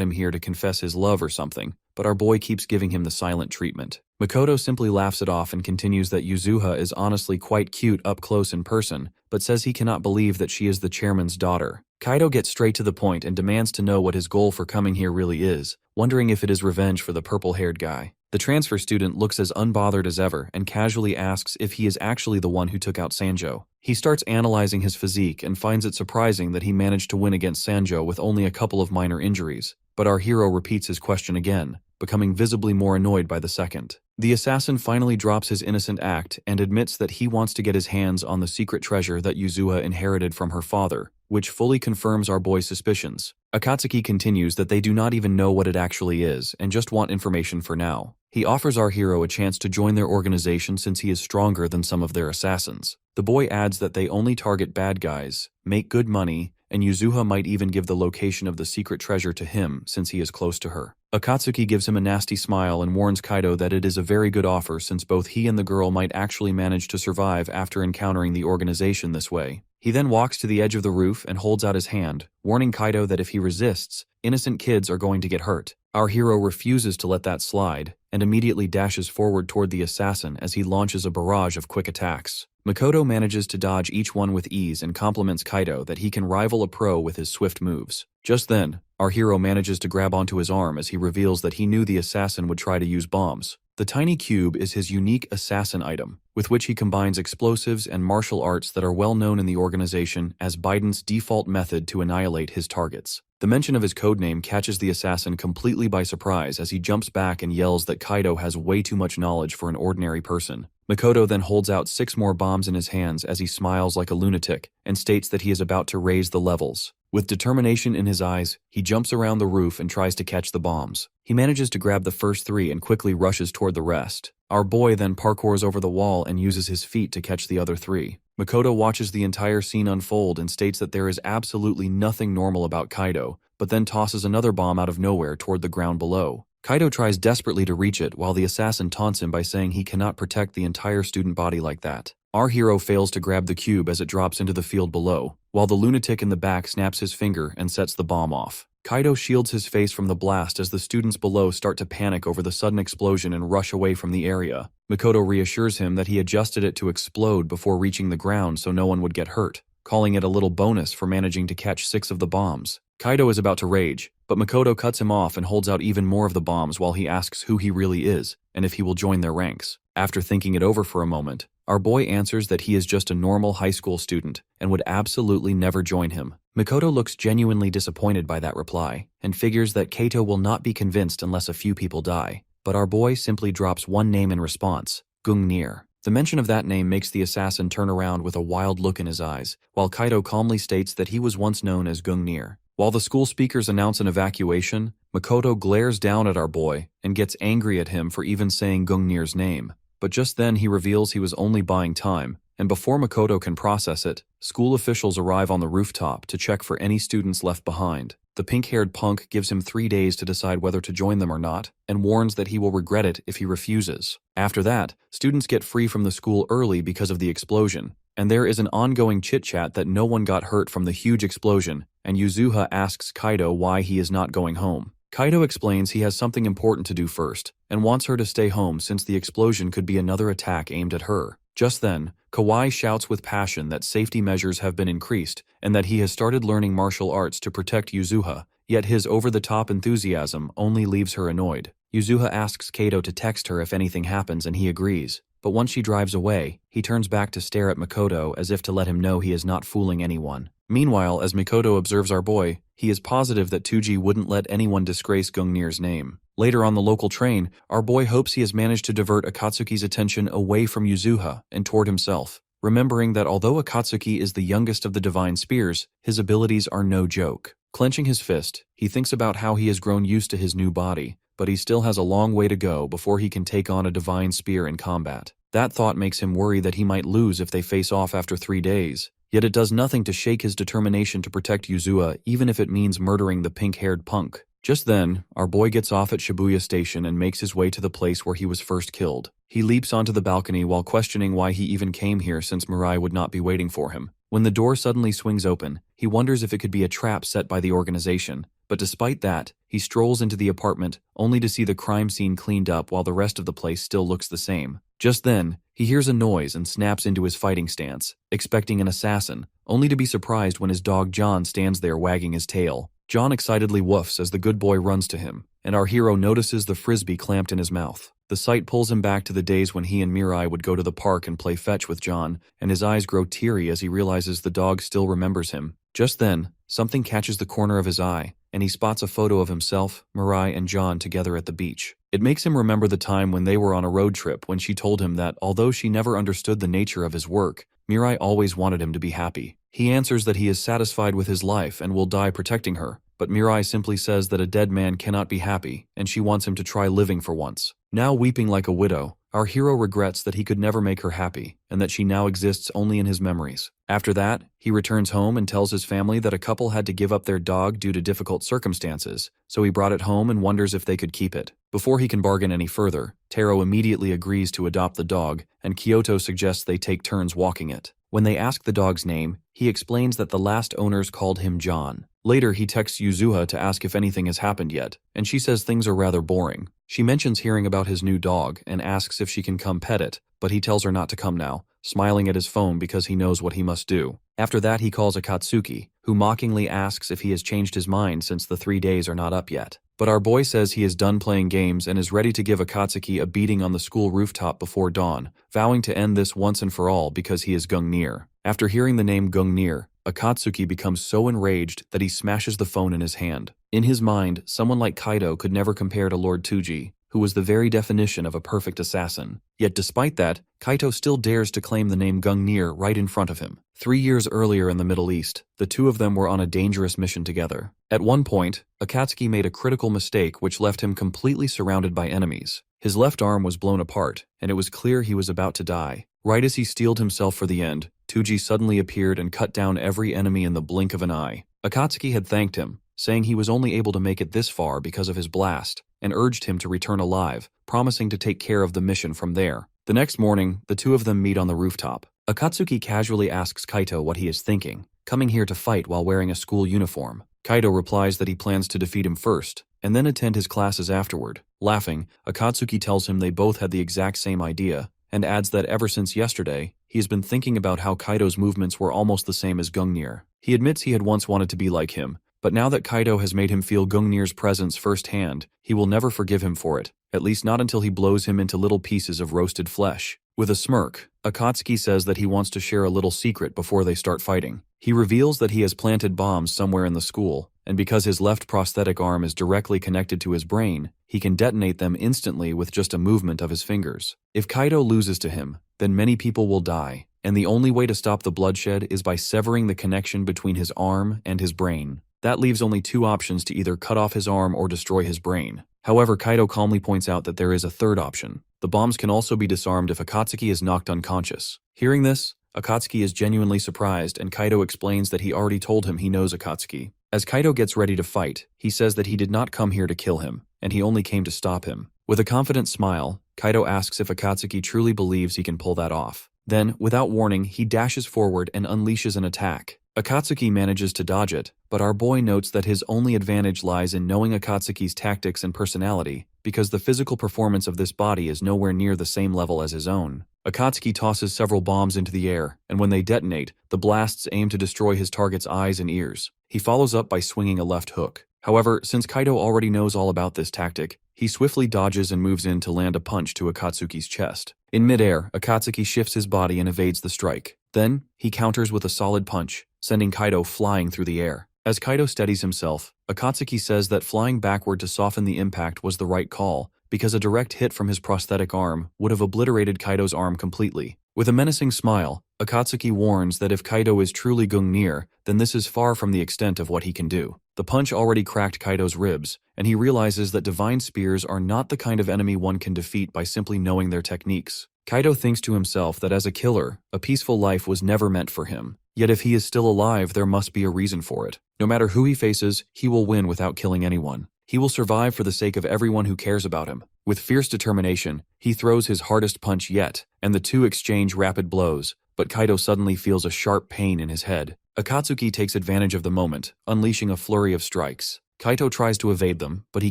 [SPEAKER 1] him here to confess his love or something, but our boy keeps giving him the silent treatment. Makoto simply laughs it off and continues that Yuzuha is honestly quite cute up close in person, but says he cannot believe that she is the chairman's daughter. Kaido gets straight to the point and demands to know what his goal for coming here really is, wondering if it is revenge for the purple-haired guy. The transfer student looks as unbothered as ever and casually asks if he is actually the one who took out Sanjo. He starts analyzing his physique and finds it surprising that he managed to win against Sanjo with only a couple of minor injuries, but our hero repeats his question again, becoming visibly more annoyed by the second. The assassin finally drops his innocent act and admits that he wants to get his hands on the secret treasure that Yuzuha inherited from her father, which fully confirms our boy's suspicions. Akatsuki continues that they do not even know what it actually is and just want information for now. He offers our hero a chance to join their organization since he is stronger than some of their assassins. The boy adds that they only target bad guys, make good money, and Yuzuha might even give the location of the secret treasure to him since he is close to her. Akatsuki gives him a nasty smile and warns Kaido that it is a very good offer since both he and the girl might actually manage to survive after encountering the organization this way. He then walks to the edge of the roof and holds out his hand, warning Kaido that if he resists, innocent kids are going to get hurt. Our hero refuses to let that slide, and immediately dashes forward toward the assassin as he launches a barrage of quick attacks. Makoto manages to dodge each one with ease and compliments Kaido that he can rival a pro with his swift moves. Just then, our hero manages to grab onto his arm as he reveals that he knew the assassin would try to use bombs. The tiny cube is his unique assassin item, with which he combines explosives and martial arts that are well known in the organization as Biden's default method to annihilate his targets. The mention of his codename catches the assassin completely by surprise as he jumps back and yells that Kaido has way too much knowledge for an ordinary person. Makoto then holds out 6 more bombs in his hands as he smiles like a lunatic and states that he is about to raise the levels. With determination in his eyes, he jumps around the roof and tries to catch the bombs. He manages to grab the first 3 and quickly rushes toward the rest. Our boy then parkours over the wall and uses his feet to catch the other 3. Makoto watches the entire scene unfold and states that there is absolutely nothing normal about Kaido, but then tosses another bomb out of nowhere toward the ground below. Kaido tries desperately to reach it while the assassin taunts him by saying he cannot protect the entire student body like that. Our hero fails to grab the cube as it drops into the field below, while the lunatic in the back snaps his finger and sets the bomb off. Kaido shields his face from the blast as the students below start to panic over the sudden explosion and rush away from the area. Makoto reassures him that he adjusted it to explode before reaching the ground so no one would get hurt, calling it a little bonus for managing to catch 6 of the bombs. Kaido is about to rage, but Makoto cuts him off and holds out even more of the bombs while he asks who he really is and if he will join their ranks. After thinking it over for a moment, our boy answers that he is just a normal high school student and would absolutely never join him. Makoto looks genuinely disappointed by that reply and figures that Kato will not be convinced unless a few people die, but our boy simply drops one name in response, Gungnir. The mention of that name makes the assassin turn around with a wild look in his eyes, while Kaido calmly states that he was once known as Gungnir. While the school speakers announce an evacuation, Makoto glares down at our boy and gets angry at him for even saying Gungnir's name. But just then he reveals he was only buying time, and before Makoto can process it, school officials arrive on the rooftop to check for any students left behind. The pink-haired punk gives him 3 days to decide whether to join them or not, and warns that he will regret it if he refuses. After that, students get free from the school early because of the explosion, and there is an ongoing chit-chat that no one got hurt from the huge explosion, and Yuzuha asks Kaido why he is not going home. Kaido explains he has something important to do first, and wants her to stay home since the explosion could be another attack aimed at her. Just then, Kawai shouts with passion that safety measures have been increased and that he has started learning martial arts to protect Yuzuha, yet his over-the-top enthusiasm only leaves her annoyed. Yuzuha asks Kato to text her if anything happens and he agrees, but once she drives away, he turns back to stare at Makoto as if to let him know he is not fooling anyone. Meanwhile, as Makoto observes our boy, he is positive that Tuji wouldn't let anyone disgrace Gungnir's name. Later on the local train, our boy hopes he has managed to divert Akatsuki's attention away from Yuzuha and toward himself, remembering that although Akatsuki is the youngest of the Divine Spears, his abilities are no joke. Clenching his fist, he thinks about how he has grown used to his new body, but he still has a long way to go before he can take on a divine spear in combat. That thought makes him worry that he might lose if they face off after 3 days. Yet it does nothing to shake his determination to protect Yuzua, even if it means murdering the pink-haired punk. Just then, our boy gets off at Shibuya Station and makes his way to the place where he was first killed. He leaps onto the balcony while questioning why he even came here since Mirai would not be waiting for him. When the door suddenly swings open, he wonders if it could be a trap set by the organization, but despite that, he strolls into the apartment only to see the crime scene cleaned up while the rest of the place still looks the same. Just then, he hears a noise and snaps into his fighting stance, expecting an assassin, only to be surprised when his dog John stands there wagging his tail. John excitedly woofs as the good boy runs to him, and our hero notices the frisbee clamped in his mouth. The sight pulls him back to the days when he and Mirai would go to the park and play fetch with John, and his eyes grow teary as he realizes the dog still remembers him. Just then, something catches the corner of his eye, and he spots a photo of himself, Mirai, and John together at the beach. It makes him remember the time when they were on a road trip when she told him that although she never understood the nature of his work, Mirai always wanted him to be happy. He answers that he is satisfied with his life and will die protecting her, but Mirai simply says that a dead man cannot be happy, and she wants him to try living for once. Now weeping like a widow, our hero regrets that he could never make her happy, and that she now exists only in his memories. After that, he returns home and tells his family that a couple had to give up their dog due to difficult circumstances, so he brought it home and wonders if they could keep it. Before he can bargain any further, Taro immediately agrees to adopt the dog, and Kyoto suggests they take turns walking it. When they ask the dog's name, he explains that the last owners called him John. Later, he texts Yuzuha to ask if anything has happened yet, and she says things are rather boring. She mentions hearing about his new dog and asks if she can come pet it, but he tells her not to come now, smiling at his phone because he knows what he must do. After that, he calls Akatsuki, who mockingly asks if he has changed his mind since the 3 days are not up yet. But our boy says he is done playing games and is ready to give Akatsuki a beating on the school rooftop before dawn, vowing to end this once and for all because he is Gungnir. After hearing the name Gungnir, Akatsuki becomes so enraged that he smashes the phone in his hand. In his mind, someone like Kaido could never compare to Lord Tuji, who was the very definition of a perfect assassin. Yet despite that, Kaito still dares to claim the name Gungnir right in front of him. 3 years earlier in the Middle East, the two of them were on a dangerous mission together. At one point, Akatsuki made a critical mistake which left him completely surrounded by enemies. His left arm was blown apart, and it was clear he was about to die. Right as he steeled himself for the end, Tuji suddenly appeared and cut down every enemy in the blink of an eye. Akatsuki had thanked him, saying he was only able to make it this far because of his blast, and urged him to return alive, promising to take care of the mission from there. The next morning, the two of them meet on the rooftop. Akatsuki casually asks Kaito what he is thinking, coming here to fight while wearing a school uniform. Kaito replies that he plans to defeat him first, and then attend his classes afterward. Laughing, Akatsuki tells him they both had the exact same idea, and adds that ever since yesterday, he has been thinking about how Kaito's movements were almost the same as Gungnir. He admits he had once wanted to be like him, but now that Kaito has made him feel Gungnir's presence firsthand, he will never forgive him for it, at least not until he blows him into little pieces of roasted flesh. With a smirk, Akatsuki says that he wants to share a little secret before they start fighting. He reveals that he has planted bombs somewhere in the school, and because his left prosthetic arm is directly connected to his brain, he can detonate them instantly with just a movement of his fingers. If Kaito loses to him, then many people will die, and the only way to stop the bloodshed is by severing the connection between his arm and his brain. That leaves only two options to either cut off his arm or destroy his brain. However, Kaito calmly points out that there is a third option. The bombs can also be disarmed if Akatsuki is knocked unconscious. Hearing this, Akatsuki is genuinely surprised, and Kaito explains that he already told him he knows Akatsuki. As Kaito gets ready to fight, he says that he did not come here to kill him, and he only came to stop him. With a confident smile, Kaito asks if Akatsuki truly believes he can pull that off. Then, without warning, he dashes forward and unleashes an attack. Akatsuki manages to dodge it, but our boy notes that his only advantage lies in knowing Akatsuki's tactics and personality, because the physical performance of this body is nowhere near the same level as his own. Akatsuki tosses several bombs into the air, and when they detonate, the blasts aim to destroy his target's eyes and ears. He follows up by swinging a left hook. However, since Kaito already knows all about this tactic, he swiftly dodges and moves in to land a punch to Akatsuki's chest. In midair, Akatsuki shifts his body and evades the strike. Then, he counters with a solid punch, sending Kaito flying through the air. As Kaito steadies himself, Akatsuki says that flying backward to soften the impact was the right call, because a direct hit from his prosthetic arm would have obliterated Kaito's arm completely. With a menacing smile, Akatsuki warns that if Kaito is truly Gungnir, then this is far from the extent of what he can do. The punch already cracked Kaido's ribs, and he realizes that divine spears are not the kind of enemy one can defeat by simply knowing their techniques. Kaido thinks to himself that as a killer, a peaceful life was never meant for him. Yet if he is still alive, there must be a reason for it. No matter who he faces, he will win without killing anyone. He will survive for the sake of everyone who cares about him. With fierce determination, he throws his hardest punch yet, and the two exchange rapid blows, but Kaido suddenly feels a sharp pain in his head. Akatsuki takes advantage of the moment, unleashing a flurry of strikes. Kaido tries to evade them, but he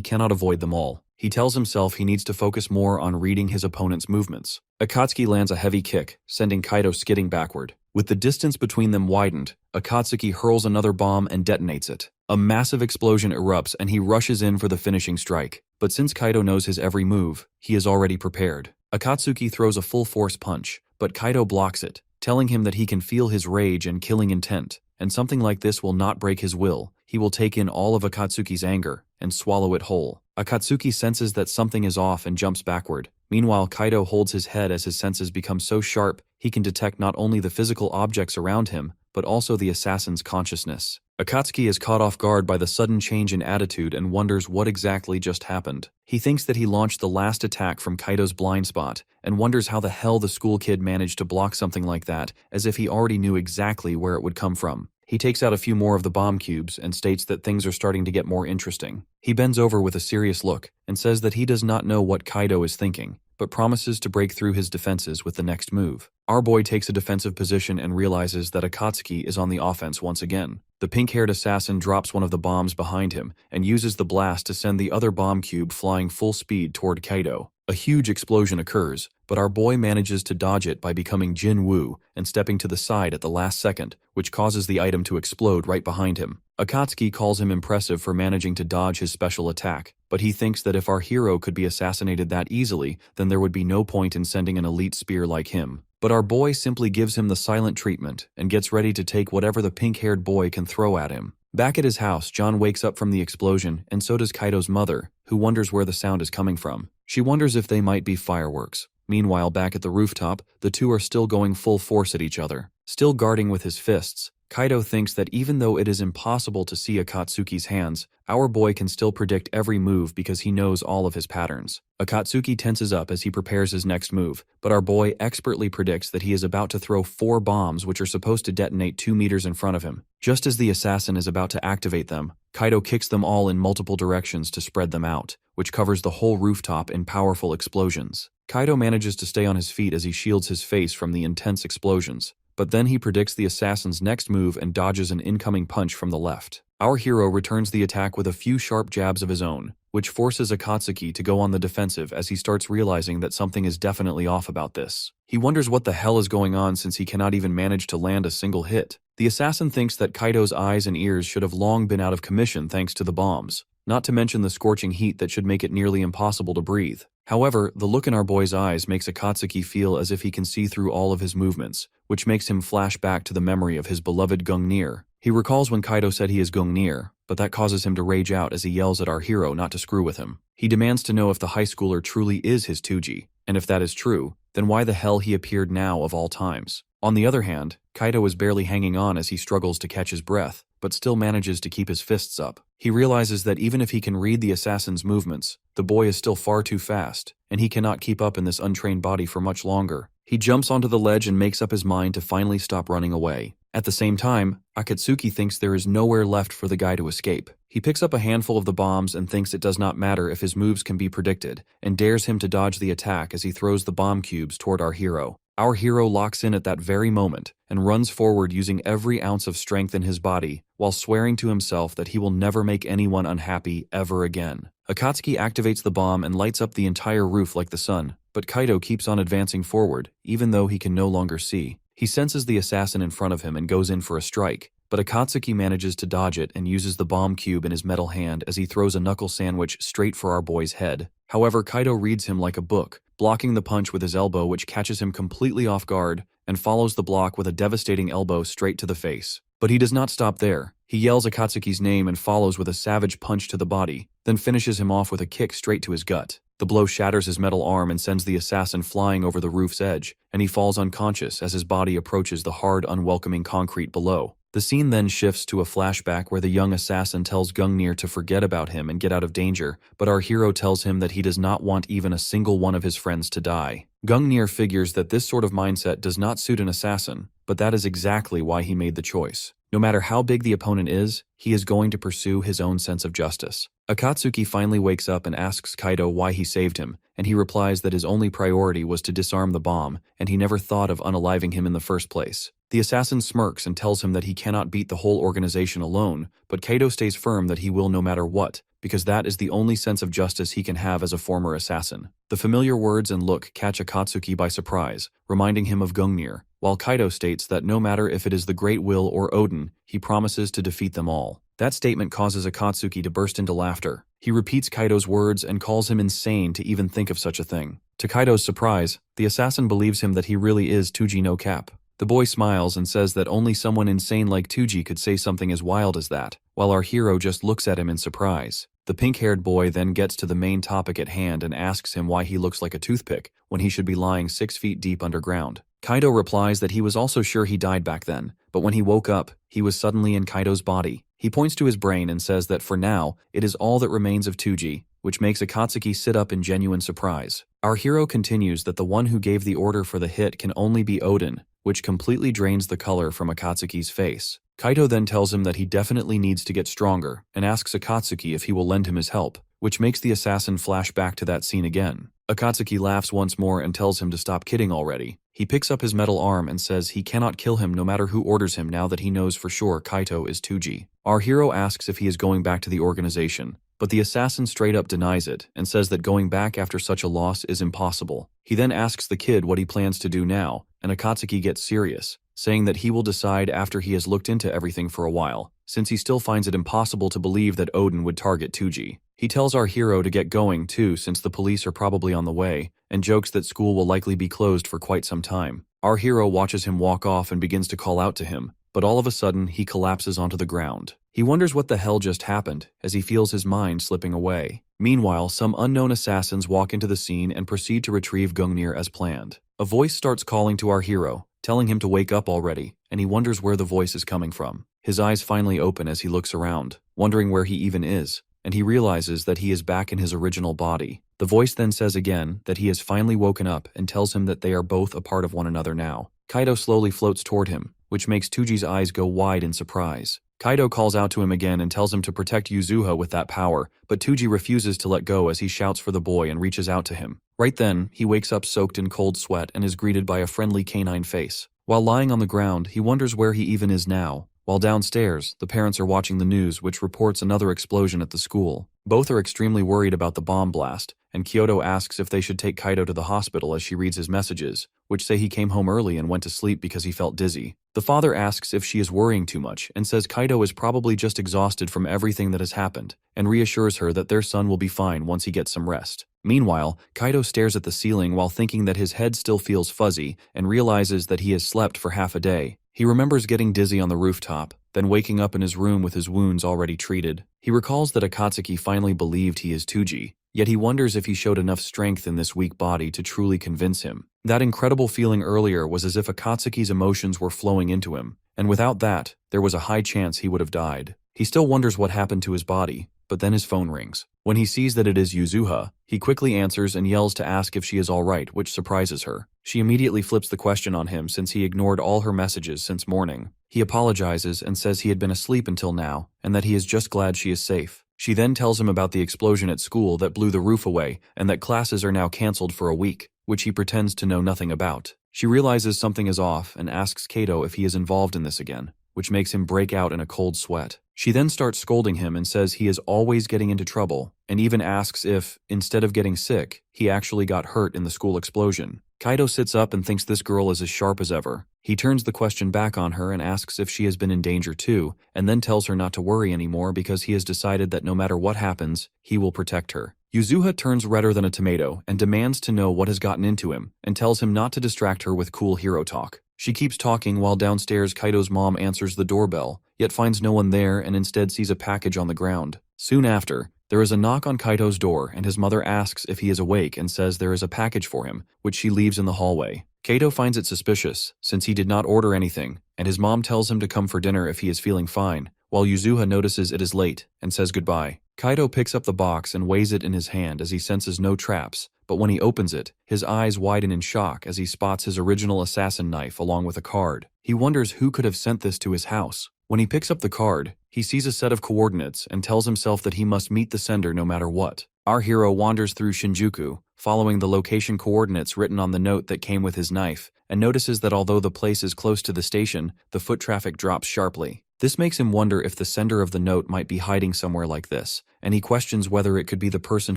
[SPEAKER 1] cannot avoid them all. He tells himself he needs to focus more on reading his opponent's movements. Akatsuki lands a heavy kick, sending Kaido skidding backward. With the distance between them widened, Akatsuki hurls another bomb and detonates it. A massive explosion erupts and he rushes in for the finishing strike. But since Kaido knows his every move, he is already prepared. Akatsuki throws a full-force punch, but Kaido blocks it, telling him that he can feel his rage and killing intent, and something like this will not break his will. He will take in all of Akatsuki's anger and swallow it whole. Akatsuki senses that something is off and jumps backward. Meanwhile, Kaido holds his head as his senses become so sharp he can detect not only the physical objects around him, but also the assassin's consciousness. Akatsuki is caught off guard by the sudden change in attitude and wonders what exactly just happened. He thinks that he launched the last attack from Kaido's blind spot, and wonders how the hell the school kid managed to block something like that, as if he already knew exactly where it would come from. He takes out a few more of the bomb cubes and states that things are starting to get more interesting. He bends over with a serious look and says that he does not know what Kaido is thinking, but promises to break through his defenses with the next move. Our boy takes a defensive position and realizes that Akatsuki is on the offense once again. The pink-haired assassin drops one of the bombs behind him and uses the blast to send the other bomb cube flying full speed toward Kaido. A huge explosion occurs, but our boy manages to dodge it by becoming Jin Woo and stepping to the side at the last second, which causes the item to explode right behind him. Akatsuki calls him impressive for managing to dodge his special attack, but he thinks that if our hero could be assassinated that easily, then there would be no point in sending an elite spear like him. But our boy simply gives him the silent treatment and gets ready to take whatever the pink-haired boy can throw at him. Back at his house, John wakes up from the explosion, and so does Kaido's mother, who wonders where the sound is coming from. She wonders if they might be fireworks. Meanwhile, back at the rooftop, the two are still going full force at each other. Still guarding with his fists, Kaido thinks that even though it is impossible to see Akatsuki's hands, our boy can still predict every move because he knows all of his patterns. Akatsuki tenses up as he prepares his next move, but our boy expertly predicts that he is about to throw 4 bombs which are supposed to detonate 2 meters in front of him. Just as the assassin is about to activate them, Kaido kicks them all in multiple directions to spread them out, which covers the whole rooftop in powerful explosions. Kaido manages to stay on his feet as he shields his face from the intense explosions, but then he predicts the assassin's next move and dodges an incoming punch from the left. Our hero returns the attack with a few sharp jabs of his own, which forces Akatsuki to go on the defensive as he starts realizing that something is definitely off about this. He wonders what the hell is going on since he cannot even manage to land a single hit. The assassin thinks that Kaido's eyes and ears should have long been out of commission thanks to the bombs, not to mention the scorching heat that should make it nearly impossible to breathe. However, the look in our boy's eyes makes Akatsuki feel as if he can see through all of his movements, which makes him flash back to the memory of his beloved Gungnir. He recalls when Kaido said he is Gungnir, but that causes him to rage out as he yells at our hero not to screw with him. He demands to know if the high schooler truly is his Tuji, and if that is true, then why the hell he appeared now of all times. On the other hand, Kaido is barely hanging on as he struggles to catch his breath, but still manages to keep his fists up. He realizes that even if he can read the assassin's movements, the boy is still far too fast, and he cannot keep up in this untrained body for much longer. He jumps onto the ledge and makes up his mind to finally stop running away. At the same time, Akatsuki thinks there is nowhere left for the guy to escape. He picks up a handful of the bombs and thinks it does not matter if his moves can be predicted, and dares him to dodge the attack as he throws the bomb cubes toward our hero. Our hero locks in at that very moment and runs forward using every ounce of strength in his body while swearing to himself that he will never make anyone unhappy ever again. Akatsuki activates the bomb and lights up the entire roof like the sun, but Kaido keeps on advancing forward even though he can no longer see. He senses the assassin in front of him and goes in for a strike, but Akatsuki manages to dodge it and uses the bomb cube in his metal hand as he throws a knuckle sandwich straight for our boy's head. However, Kaido reads him like a book, blocking the punch with his elbow which catches him completely off guard, and follows the block with a devastating elbow straight to the face. But he does not stop there. He yells Akatsuki's name and follows with a savage punch to the body, then finishes him off with a kick straight to his gut. The blow shatters his metal arm and sends the assassin flying over the roof's edge, and he falls unconscious as his body approaches the hard, unwelcoming concrete below. The scene then shifts to a flashback where the young assassin tells Gungnir to forget about him and get out of danger, but our hero tells him that he does not want even a single one of his friends to die. Gungnir figures that this sort of mindset does not suit an assassin, but that is exactly why he made the choice. No matter how big the opponent is, he is going to pursue his own sense of justice. Akatsuki finally wakes up and asks Kaido why he saved him, and he replies that his only priority was to disarm the bomb, and he never thought of unaliving him in the first place. The assassin smirks and tells him that he cannot beat the whole organization alone, but Kaido stays firm that he will no matter what, because that is the only sense of justice he can have as a former assassin. The familiar words and look catch Akatsuki by surprise, reminding him of Gungnir, while Kaido states that no matter if it is the Great Will or Odin, he promises to defeat them all. That statement causes Akatsuki to burst into laughter. He repeats Kaido's words and calls him insane to even think of such a thing. To Kaido's surprise, the assassin believes him that he really is Tuji no Cap. The boy smiles and says that only someone insane like Tuji could say something as wild as that, while our hero just looks at him in surprise. The pink-haired boy then gets to the main topic at hand and asks him why he looks like a toothpick when he should be lying 6 feet deep underground. Kaido replies that he was also sure he died back then, but when he woke up, he was suddenly in Kaido's body. He points to his brain and says that for now, it is all that remains of Tuji, which makes Akatsuki sit up in genuine surprise. Our hero continues that the one who gave the order for the hit can only be Odin, which completely drains the color from Akatsuki's face. Kaido then tells him that he definitely needs to get stronger, and asks Akatsuki if he will lend him his help, which makes the assassin flash back to that scene again. Akatsuki laughs once more and tells him to stop kidding already. He picks up his metal arm and says he cannot kill him no matter who orders him now that he knows for sure Kaito is Tuji. Our hero asks if he is going back to the organization, but the assassin straight up denies it and says that going back after such a loss is impossible. He then asks the kid what he plans to do now, and Akatsuki gets serious, saying that he will decide after he has looked into everything for a while, since he still finds it impossible to believe that Odin would target Tuji. He tells our hero to get going too since the police are probably on the way, and jokes that school will likely be closed for quite some time. Our hero watches him walk off and begins to call out to him, but all of a sudden he collapses onto the ground. He wonders what the hell just happened as he feels his mind slipping away. Meanwhile, some unknown assassins walk into the scene and proceed to retrieve Gungnir as planned. A voice starts calling to our hero, telling him to wake up already, and he wonders where the voice is coming from. His eyes finally open as he looks around, wondering where he even is, and he realizes that he is back in his original body. The voice then says again that he has finally woken up and tells him that they are both a part of one another now. Kaido slowly floats toward him, which makes Tuji's eyes go wide in surprise. Kaido calls out to him again and tells him to protect Yuzuha with that power, but Tuji refuses to let go as he shouts for the boy and reaches out to him. Right then, he wakes up soaked in cold sweat and is greeted by a friendly canine face. While lying on the ground, he wonders where he even is now. While downstairs, the parents are watching the news, which reports another explosion at the school. Both are extremely worried about the bomb blast, and Kyoto asks if they should take Kaido to the hospital as she reads his messages, which say he came home early and went to sleep because he felt dizzy. The father asks if she is worrying too much and says Kaido is probably just exhausted from everything that has happened, and reassures her that their son will be fine once he gets some rest. Meanwhile, Kaido stares at the ceiling while thinking that his head still feels fuzzy and realizes that he has slept for half a day. He remembers getting dizzy on the rooftop, then waking up in his room with his wounds already treated. He recalls that Akatsuki finally believed he is Tuji, yet he wonders if he showed enough strength in this weak body to truly convince him. That incredible feeling earlier was as if Akatsuki's emotions were flowing into him, and without that, there was a high chance he would have died. He still wonders what happened to his body, but then his phone rings. When he sees that it is Yuzuha, he quickly answers and yells to ask if she is alright, which surprises her. She immediately flips the question on him since he ignored all her messages since morning. He apologizes and says he had been asleep until now, and that he is just glad she is safe. She then tells him about the explosion at school that blew the roof away and that classes are now cancelled for a week, which he pretends to know nothing about. She realizes something is off and asks Kato if he is involved in this again, which makes him break out in a cold sweat. She then starts scolding him and says he is always getting into trouble, and even asks if, instead of getting sick, he actually got hurt in the school explosion. Kaido sits up and thinks this girl is as sharp as ever. He turns the question back on her and asks if she has been in danger too, and then tells her not to worry anymore because he has decided that no matter what happens, he will protect her. Yuzuha turns redder than a tomato and demands to know what has gotten into him, and tells him not to distract her with cool hero talk. She keeps talking while downstairs Kaido's mom answers the doorbell, yet finds no one there and instead sees a package on the ground. Soon after, there is a knock on Kaito's door and his mother asks if he is awake and says there is a package for him, which she leaves in the hallway. Kaito finds it suspicious, since he did not order anything, and his mom tells him to come for dinner if he is feeling fine, while Yuzuha notices it is late and says goodbye. Kaido picks up the box and weighs it in his hand as he senses no traps, but when he opens it, his eyes widen in shock as he spots his original assassin knife along with a card. He wonders who could have sent this to his house. When he picks up the card, he sees a set of coordinates and tells himself that he must meet the sender no matter what. Our hero wanders through Shinjuku, following the location coordinates written on the note that came with his knife, and notices that although the place is close to the station, the foot traffic drops sharply. This makes him wonder if the sender of the note might be hiding somewhere like this, and he questions whether it could be the person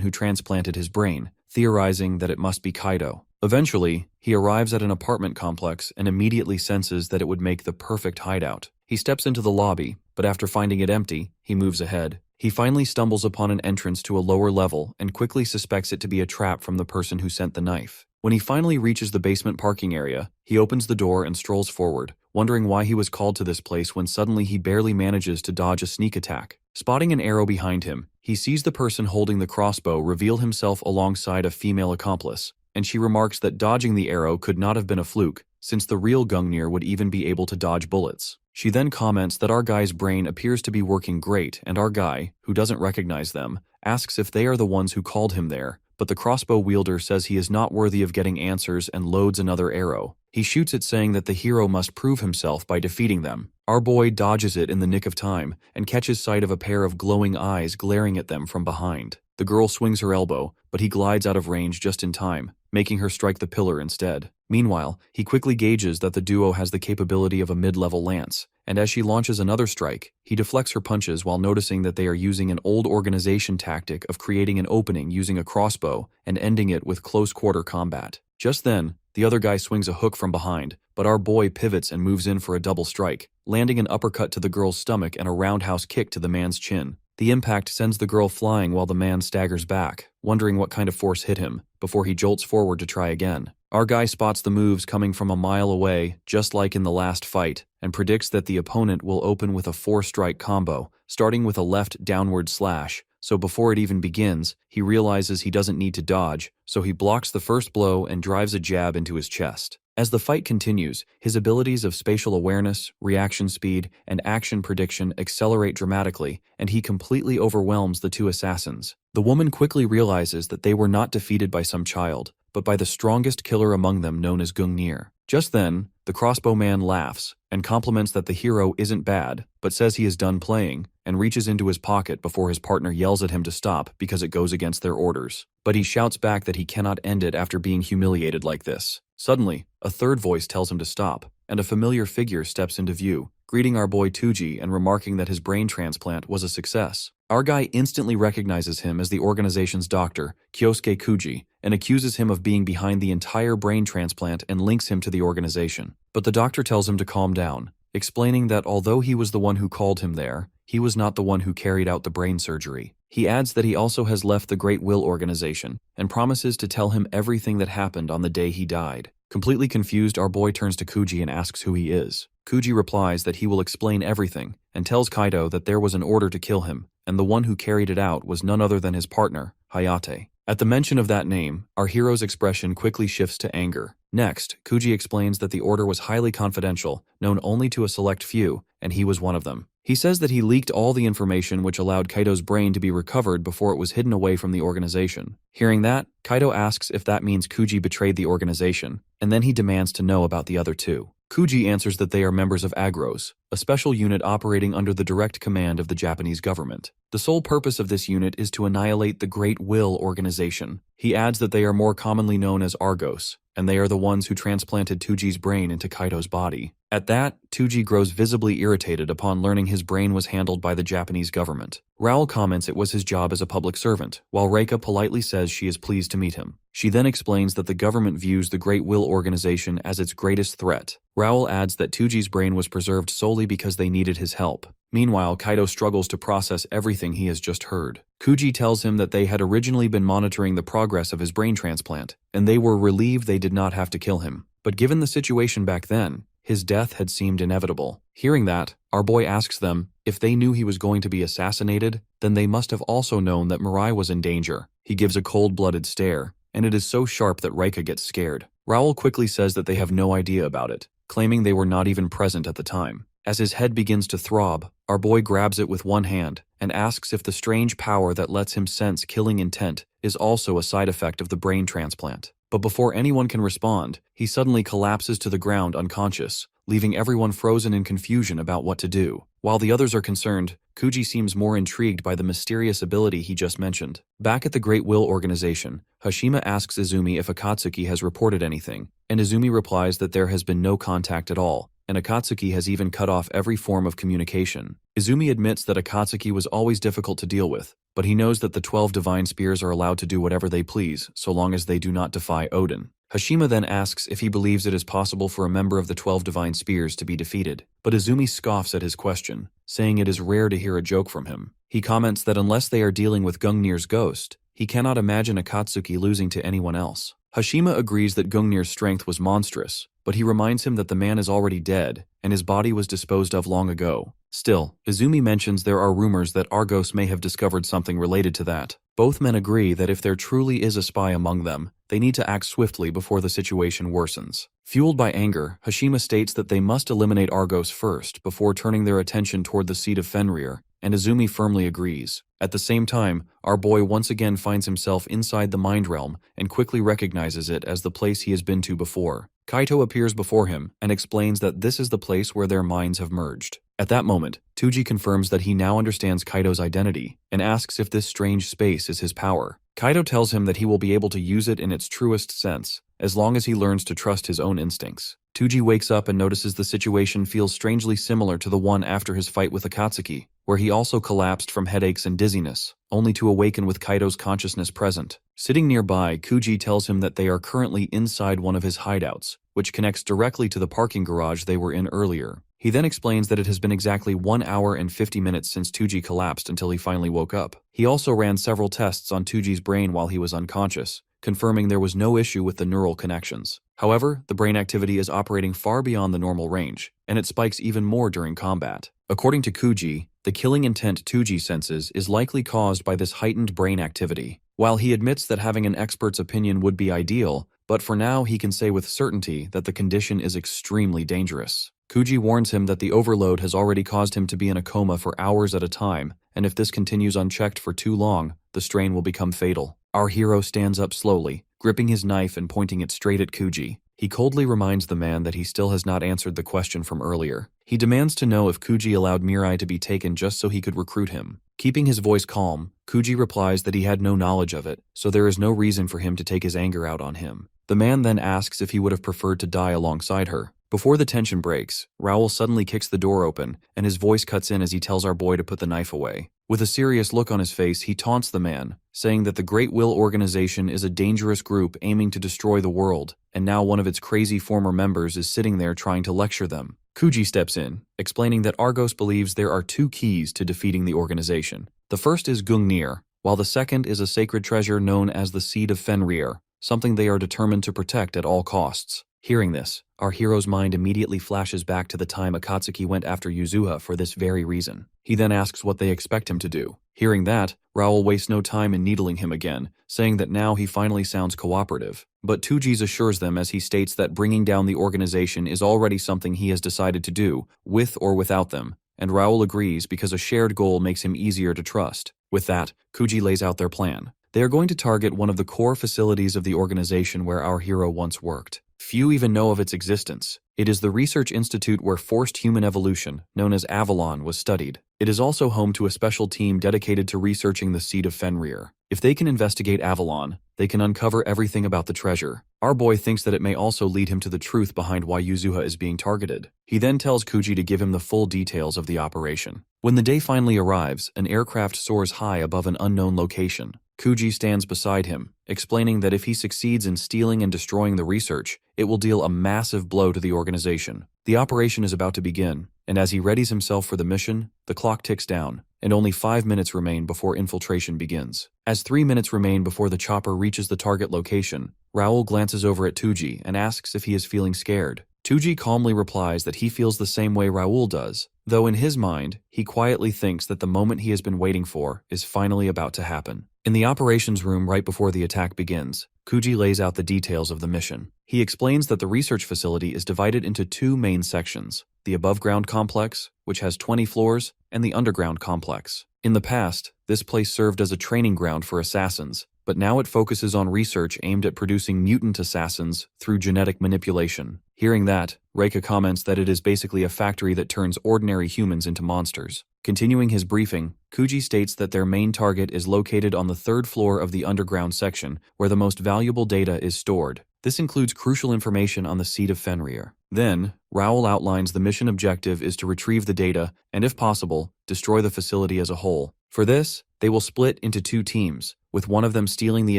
[SPEAKER 1] who transplanted his brain, theorizing that it must be Kaido. Eventually, he arrives at an apartment complex and immediately senses that it would make the perfect hideout. He steps into the lobby, but after finding it empty, he moves ahead. He finally stumbles upon an entrance to a lower level and quickly suspects it to be a trap from the person who sent the knife. When he finally reaches the basement parking area, he opens the door and strolls forward, wondering why he was called to this place when suddenly he barely manages to dodge a sneak attack. Spotting an arrow behind him, he sees the person holding the crossbow reveal himself alongside a female accomplice, and she remarks that dodging the arrow could not have been a fluke, since the real Gungnir would even be able to dodge bullets. She then comments that our guy's brain appears to be working great, and our guy, who doesn't recognize them, asks if they are the ones who called him there, but the crossbow wielder says he is not worthy of getting answers and loads another arrow. He shoots it, saying that the hero must prove himself by defeating them. Our boy dodges it in the nick of time and catches sight of a pair of glowing eyes glaring at them from behind. The girl swings her elbow, but he glides out of range just in time, making her strike the pillar instead. Meanwhile, he quickly gauges that the duo has the capability of a mid-level lance, and as she launches another strike, he deflects her punches while noticing that they are using an old organization tactic of creating an opening using a crossbow and ending it with close-quarter combat. Just then, the other guy swings a hook from behind, but our boy pivots and moves in for a double strike, landing an uppercut to the girl's stomach and a roundhouse kick to the man's chin. The impact sends the girl flying while the man staggers back, wondering what kind of force hit him, before he jolts forward to try again. Our guy spots the moves coming from a mile away, just like in the last fight, and predicts that the opponent will open with a 4-strike combo, starting with a left downward slash. So before it even begins, he realizes he doesn't need to dodge, so he blocks the first blow and drives a jab into his chest. As the fight continues, his abilities of spatial awareness, reaction speed, and action prediction accelerate dramatically, and he completely overwhelms the two assassins. The woman quickly realizes that they were not defeated by some child, but by the strongest killer among them known as Gungnir. Just then, the crossbow man laughs and compliments that the hero isn't bad, but says he is done playing, and reaches into his pocket before his partner yells at him to stop because it goes against their orders. But he shouts back that he cannot end it after being humiliated like this. Suddenly, a third voice tells him to stop, and a familiar figure steps into view, greeting our boy Tuji and remarking that his brain transplant was a success. Our guy instantly recognizes him as the organization's doctor, Kyosuke Kuji, and accuses him of being behind the entire brain transplant and links him to the organization. But the doctor tells him to calm down, explaining that although he was the one who called him there, he was not the one who carried out the brain surgery. He adds that he also has left the Great Will organization and promises to tell him everything that happened on the day he died. Completely confused, our boy turns to Kuji and asks who he is. Kuji replies that he will explain everything and tells Kaido that there was an order to kill him, and the one who carried it out was none other than his partner, Hayate. At the mention of that name, our hero's expression quickly shifts to anger. Next, Kuji explains that the order was highly confidential, known only to a select few, and he was one of them. He says that he leaked all the information which allowed Kaido's brain to be recovered before it was hidden away from the organization. Hearing that, Kaido asks if that means Kuji betrayed the organization, and then he demands to know about the other two. Kuji answers that they are members of Agros, a special unit operating under the direct command of the Japanese government. The sole purpose of this unit is to annihilate the Great Will organization. He adds that they are more commonly known as Argos, and they are the ones who transplanted Tuji's brain into Kaido's body. At that, Tuji grows visibly irritated upon learning his brain was handled by the Japanese government. Raoul comments it was his job as a public servant, while Reika politely says she is pleased to meet him. She then explains that the government views the Great Will organization as its greatest threat. Raoul adds that Tuji's brain was preserved solely because they needed his help. Meanwhile, Kaido struggles to process everything he has just heard. Kuji tells him that they had originally been monitoring the progress of his brain transplant, and they were relieved they did not have to kill him. But given the situation back then, his death had seemed inevitable. Hearing that, our boy asks them if they knew he was going to be assassinated, then they must have also known that Mirai was in danger. He gives a cold-blooded stare, and it is so sharp that Reika gets scared. Raoul quickly says that they have no idea about it, claiming they were not even present at the time. As his head begins to throb, our boy grabs it with one hand and asks if the strange power that lets him sense killing intent is also a side effect of the brain transplant. But before anyone can respond, he suddenly collapses to the ground unconscious, leaving everyone frozen in confusion about what to do. While the others are concerned, Kuji seems more intrigued by the mysterious ability he just mentioned. Back at the Great Will organization, Hashima asks Izumi if Akatsuki has reported anything, and Izumi replies that there has been no contact at all, and Akatsuki has even cut off every form of communication. Izumi admits that Akatsuki was always difficult to deal with, but he knows that the 12 divine spears are allowed to do whatever they please, so long as they do not defy Odin. Hashima then asks if he believes it is possible for a member of the 12 divine spears to be defeated, but Izumi scoffs at his question, saying it is rare to hear a joke from him. He comments that unless they are dealing with Gungnir's ghost, he cannot imagine Akatsuki losing to anyone else. Hashima agrees that Gungnir's strength was monstrous, but he reminds him that the man is already dead, and his body was disposed of long ago. Still, Izumi mentions there are rumors that Argos may have discovered something related to that. Both men agree that if there truly is a spy among them, they need to act swiftly before the situation worsens. Fueled by anger, Hashima states that they must eliminate Argos first before turning their attention toward the seat of Fenrir, and Izumi firmly agrees. At the same time, our boy once again finds himself inside the mind realm and quickly recognizes it as the place he has been to before. Kaito appears before him and explains that this is the place where their minds have merged. At that moment, Tuji confirms that he now understands Kaito's identity and asks if this strange space is his power. Kaito tells him that he will be able to use it in its truest sense, as long as he learns to trust his own instincts. Tuji wakes up and notices the situation feels strangely similar to the one after his fight with Akatsuki, where he also collapsed from headaches and dizziness, only to awaken with Kaito's consciousness present. Sitting nearby, Kuji tells him that they are currently inside one of his hideouts, which connects directly to the parking garage they were in earlier. He then explains that it has been exactly 1 hour and 50 minutes since Tuji collapsed until he finally woke up. He also ran several tests on Tuji's brain while he was unconscious, confirming there was no issue with the neural connections. However, the brain activity is operating far beyond the normal range, and it spikes even more during combat. According to Kuji, the killing intent Tuji senses is likely caused by this heightened brain activity. While he admits that having an expert's opinion would be ideal, but for now he can say with certainty that the condition is extremely dangerous. Kuji warns him that the overload has already caused him to be in a coma for hours at a time, and if this continues unchecked for too long, the strain will become fatal. Our hero stands up slowly, gripping his knife and pointing it straight at Kuji. He coldly reminds the man that he still has not answered the question from earlier. He demands to know if Kuji allowed Mirai to be taken just so he could recruit him. Keeping his voice calm, Kuji replies that he had no knowledge of it, so there is no reason for him to take his anger out on him. The man then asks if he would have preferred to die alongside her. Before the tension breaks, Raoul suddenly kicks the door open, and his voice cuts in as he tells our boy to put the knife away. With a serious look on his face, he taunts the man, saying that the Great Will organization is a dangerous group aiming to destroy the world, and now one of its crazy former members is sitting there trying to lecture them. Kuji steps in, explaining that Argos believes there are 2 keys to defeating the organization. The first is Gungnir, while the second is a sacred treasure known as the Seed of Fenrir, something they are determined to protect at all costs. Hearing this, our hero's mind immediately flashes back to the time Akatsuki went after Yuzuha for this very reason. He then asks what they expect him to do. Hearing that, Raoul wastes no time in needling him again, saying that now he finally sounds cooperative. But Tuji assures them as he states that bringing down the organization is already something he has decided to do, with or without them, and Raoul agrees because a shared goal makes him easier to trust. With that, Kuji lays out their plan. They are going to target one of the core facilities of the organization where our hero once worked. Few even know of its existence. It is the research institute where forced human evolution, known as Avalon, was studied. It is also home to a special team dedicated to researching the seed of Fenrir. If they can investigate Avalon, they can uncover everything about the treasure. Our boy thinks that it may also lead him to the truth behind why Yuzuha is being targeted. He then tells Kuji to give him the full details of the operation. When the day finally arrives, an aircraft soars high above an unknown location. Kuji stands beside him, explaining that if he succeeds in stealing and destroying the research, it will deal a massive blow to the organization. The operation is about to begin, and as he readies himself for the mission, the clock ticks down, and only 5 minutes remain before infiltration begins. As 3 minutes remain before the chopper reaches the target location, Raoul glances over at Tuji and asks if he is feeling scared. Tuji calmly replies that he feels the same way Raoul does, though in his mind, he quietly thinks that the moment he has been waiting for is finally about to happen. In the operations room right before the attack begins, Kuji lays out the details of the mission. He explains that the research facility is divided into two main sections, the above-ground complex, which has 20 floors, and the underground complex. In the past, this place served as a training ground for assassins, but now it focuses on research aimed at producing mutant assassins through genetic manipulation. Hearing that, Reika comments that it is basically a factory that turns ordinary humans into monsters. Continuing his briefing, Kuji states that their main target is located on the third floor of the underground section, where the most valuable data is stored. This includes crucial information on the seat of Fenrir. Then, Raoul outlines the mission objective is to retrieve the data and, if possible, destroy the facility as a whole. For this, they will split into two teams, with one of them stealing the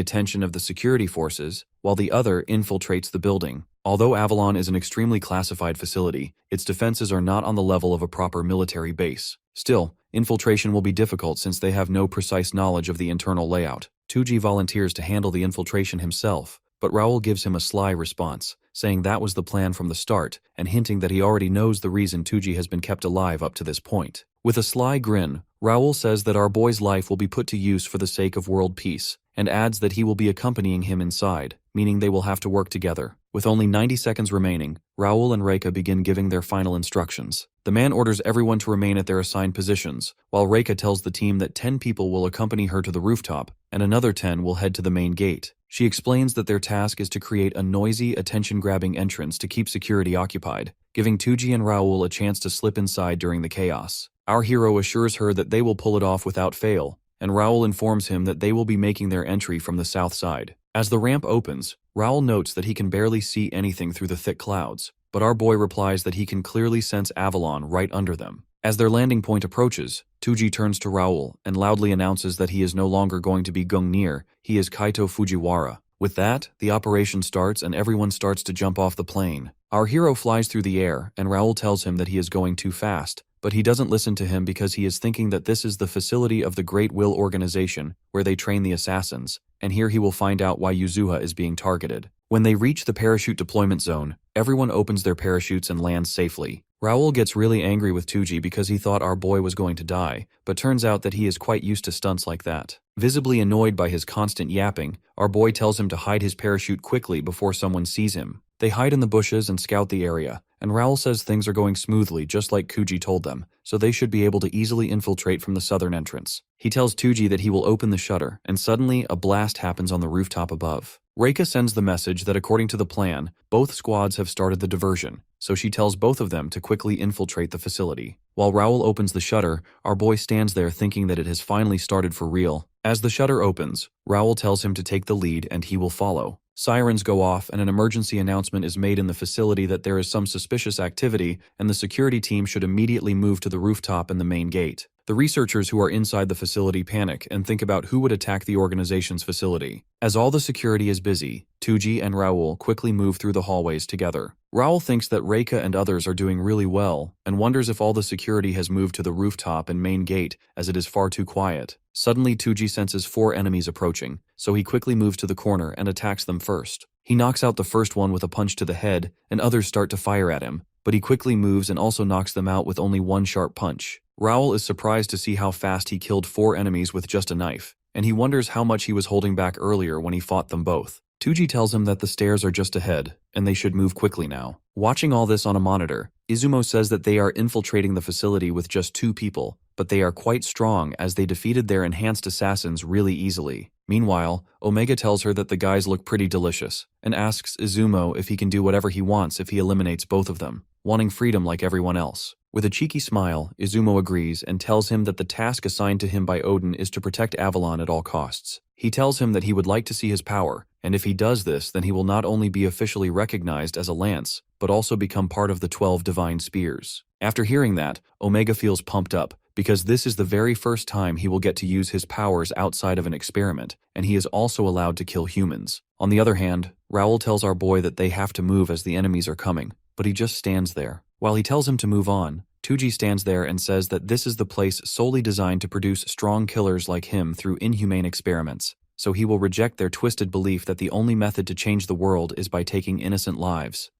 [SPEAKER 1] attention of the security forces, while the other infiltrates the building. Although Avalon is an extremely classified facility, its defenses are not on the level of a proper military base. Still, infiltration will be difficult since they have no precise knowledge of the internal layout. Tuji volunteers to handle the infiltration himself, but Raoul gives him a sly response, saying that was the plan from the start, and hinting that he already knows the reason Tuji has been kept alive up to this point. With a sly grin, Raoul says that our boy's life will be put to use for the sake of world peace, and adds that he will be accompanying him inside, meaning they will have to work together. With only 90 seconds remaining, Raoul and Reika begin giving their final instructions. The man orders everyone to remain at their assigned positions, while Reika tells the team that 10 people will accompany her to the rooftop, and another 10 will head to the main gate. She explains that their task is to create a noisy, attention-grabbing entrance to keep security occupied, giving Tuji and Raoul a chance to slip inside during the chaos. Our hero assures her that they will pull it off without fail, and Raoul informs him that they will be making their entry from the south side. As the ramp opens, Raoul notes that he can barely see anything through the thick clouds, but our boy replies that he can clearly sense Avalon right under them. As their landing point approaches, Tuji turns to Raoul and loudly announces that he is no longer going to be Gungnir, he is Kaito Fujiwara. With that, the operation starts and everyone starts to jump off the plane. Our hero flies through the air, and Raoul tells him that he is going too fast, but he doesn't listen to him because he is thinking that this is the facility of the Great Will Organization, where they train the assassins, and here he will find out why Yuzuha is being targeted. When they reach the parachute deployment zone, everyone opens their parachutes and lands safely. Raoul gets really angry with Tuji because he thought our boy was going to die, but turns out that he is quite used to stunts like that. Visibly annoyed by his constant yapping, our boy tells him to hide his parachute quickly before someone sees him. They hide in the bushes and scout the area, and Raoul says things are going smoothly just like Kuji told them, so they should be able to easily infiltrate from the southern entrance. He tells Tuji that he will open the shutter, and suddenly a blast happens on the rooftop above. Reika sends the message that according to the plan, both squads have started the diversion, so she tells both of them to quickly infiltrate the facility. While Raoul opens the shutter, our boy stands there thinking that it has finally started for real. As the shutter opens, Raoul tells him to take the lead and he will follow. Sirens go off and an emergency announcement is made in the facility that there is some suspicious activity and the security team should immediately move to the rooftop and the main gate. The researchers who are inside the facility panic and think about who would attack the organization's facility. As all the security is busy, Tuji and Raoul quickly move through the hallways together. Raoul thinks that Reika and others are doing really well and wonders if all the security has moved to the rooftop and main gate as it is far too quiet. Suddenly Tuji senses 4 enemies approaching, so he quickly moves to the corner and attacks them first. He knocks out the first one with a punch to the head and others start to fire at him, but he quickly moves and also knocks them out with only one sharp punch. Raoul is surprised to see how fast he killed 4 enemies with just a knife, and he wonders how much he was holding back earlier when he fought them both. Tuji tells him that the stairs are just ahead, and they should move quickly now. Watching all this on a monitor, Izumo says that they are infiltrating the facility with just 2 people, but they are quite strong as they defeated their enhanced assassins really easily. Meanwhile, Omega tells her that the guys look pretty delicious, and asks Izumo if he can do whatever he wants if he eliminates both of them, wanting freedom like everyone else. With a cheeky smile, Izumo agrees and tells him that the task assigned to him by Odin is to protect Avalon at all costs. He tells him that he would like to see his power, and if he does this then he will not only be officially recognized as a lance, but also become part of the 12 divine spears. After hearing that, Omega feels pumped up, because this is the very first time he will get to use his powers outside of an experiment, and he is also allowed to kill humans. On the other hand, Raoul tells our boy that they have to move as the enemies are coming, but he just stands there. While he tells him to move on, Tuji stands there and says that this is the place solely designed to produce strong killers like him through inhumane experiments, so he will reject their twisted belief that the only method to change the world is by taking innocent lives.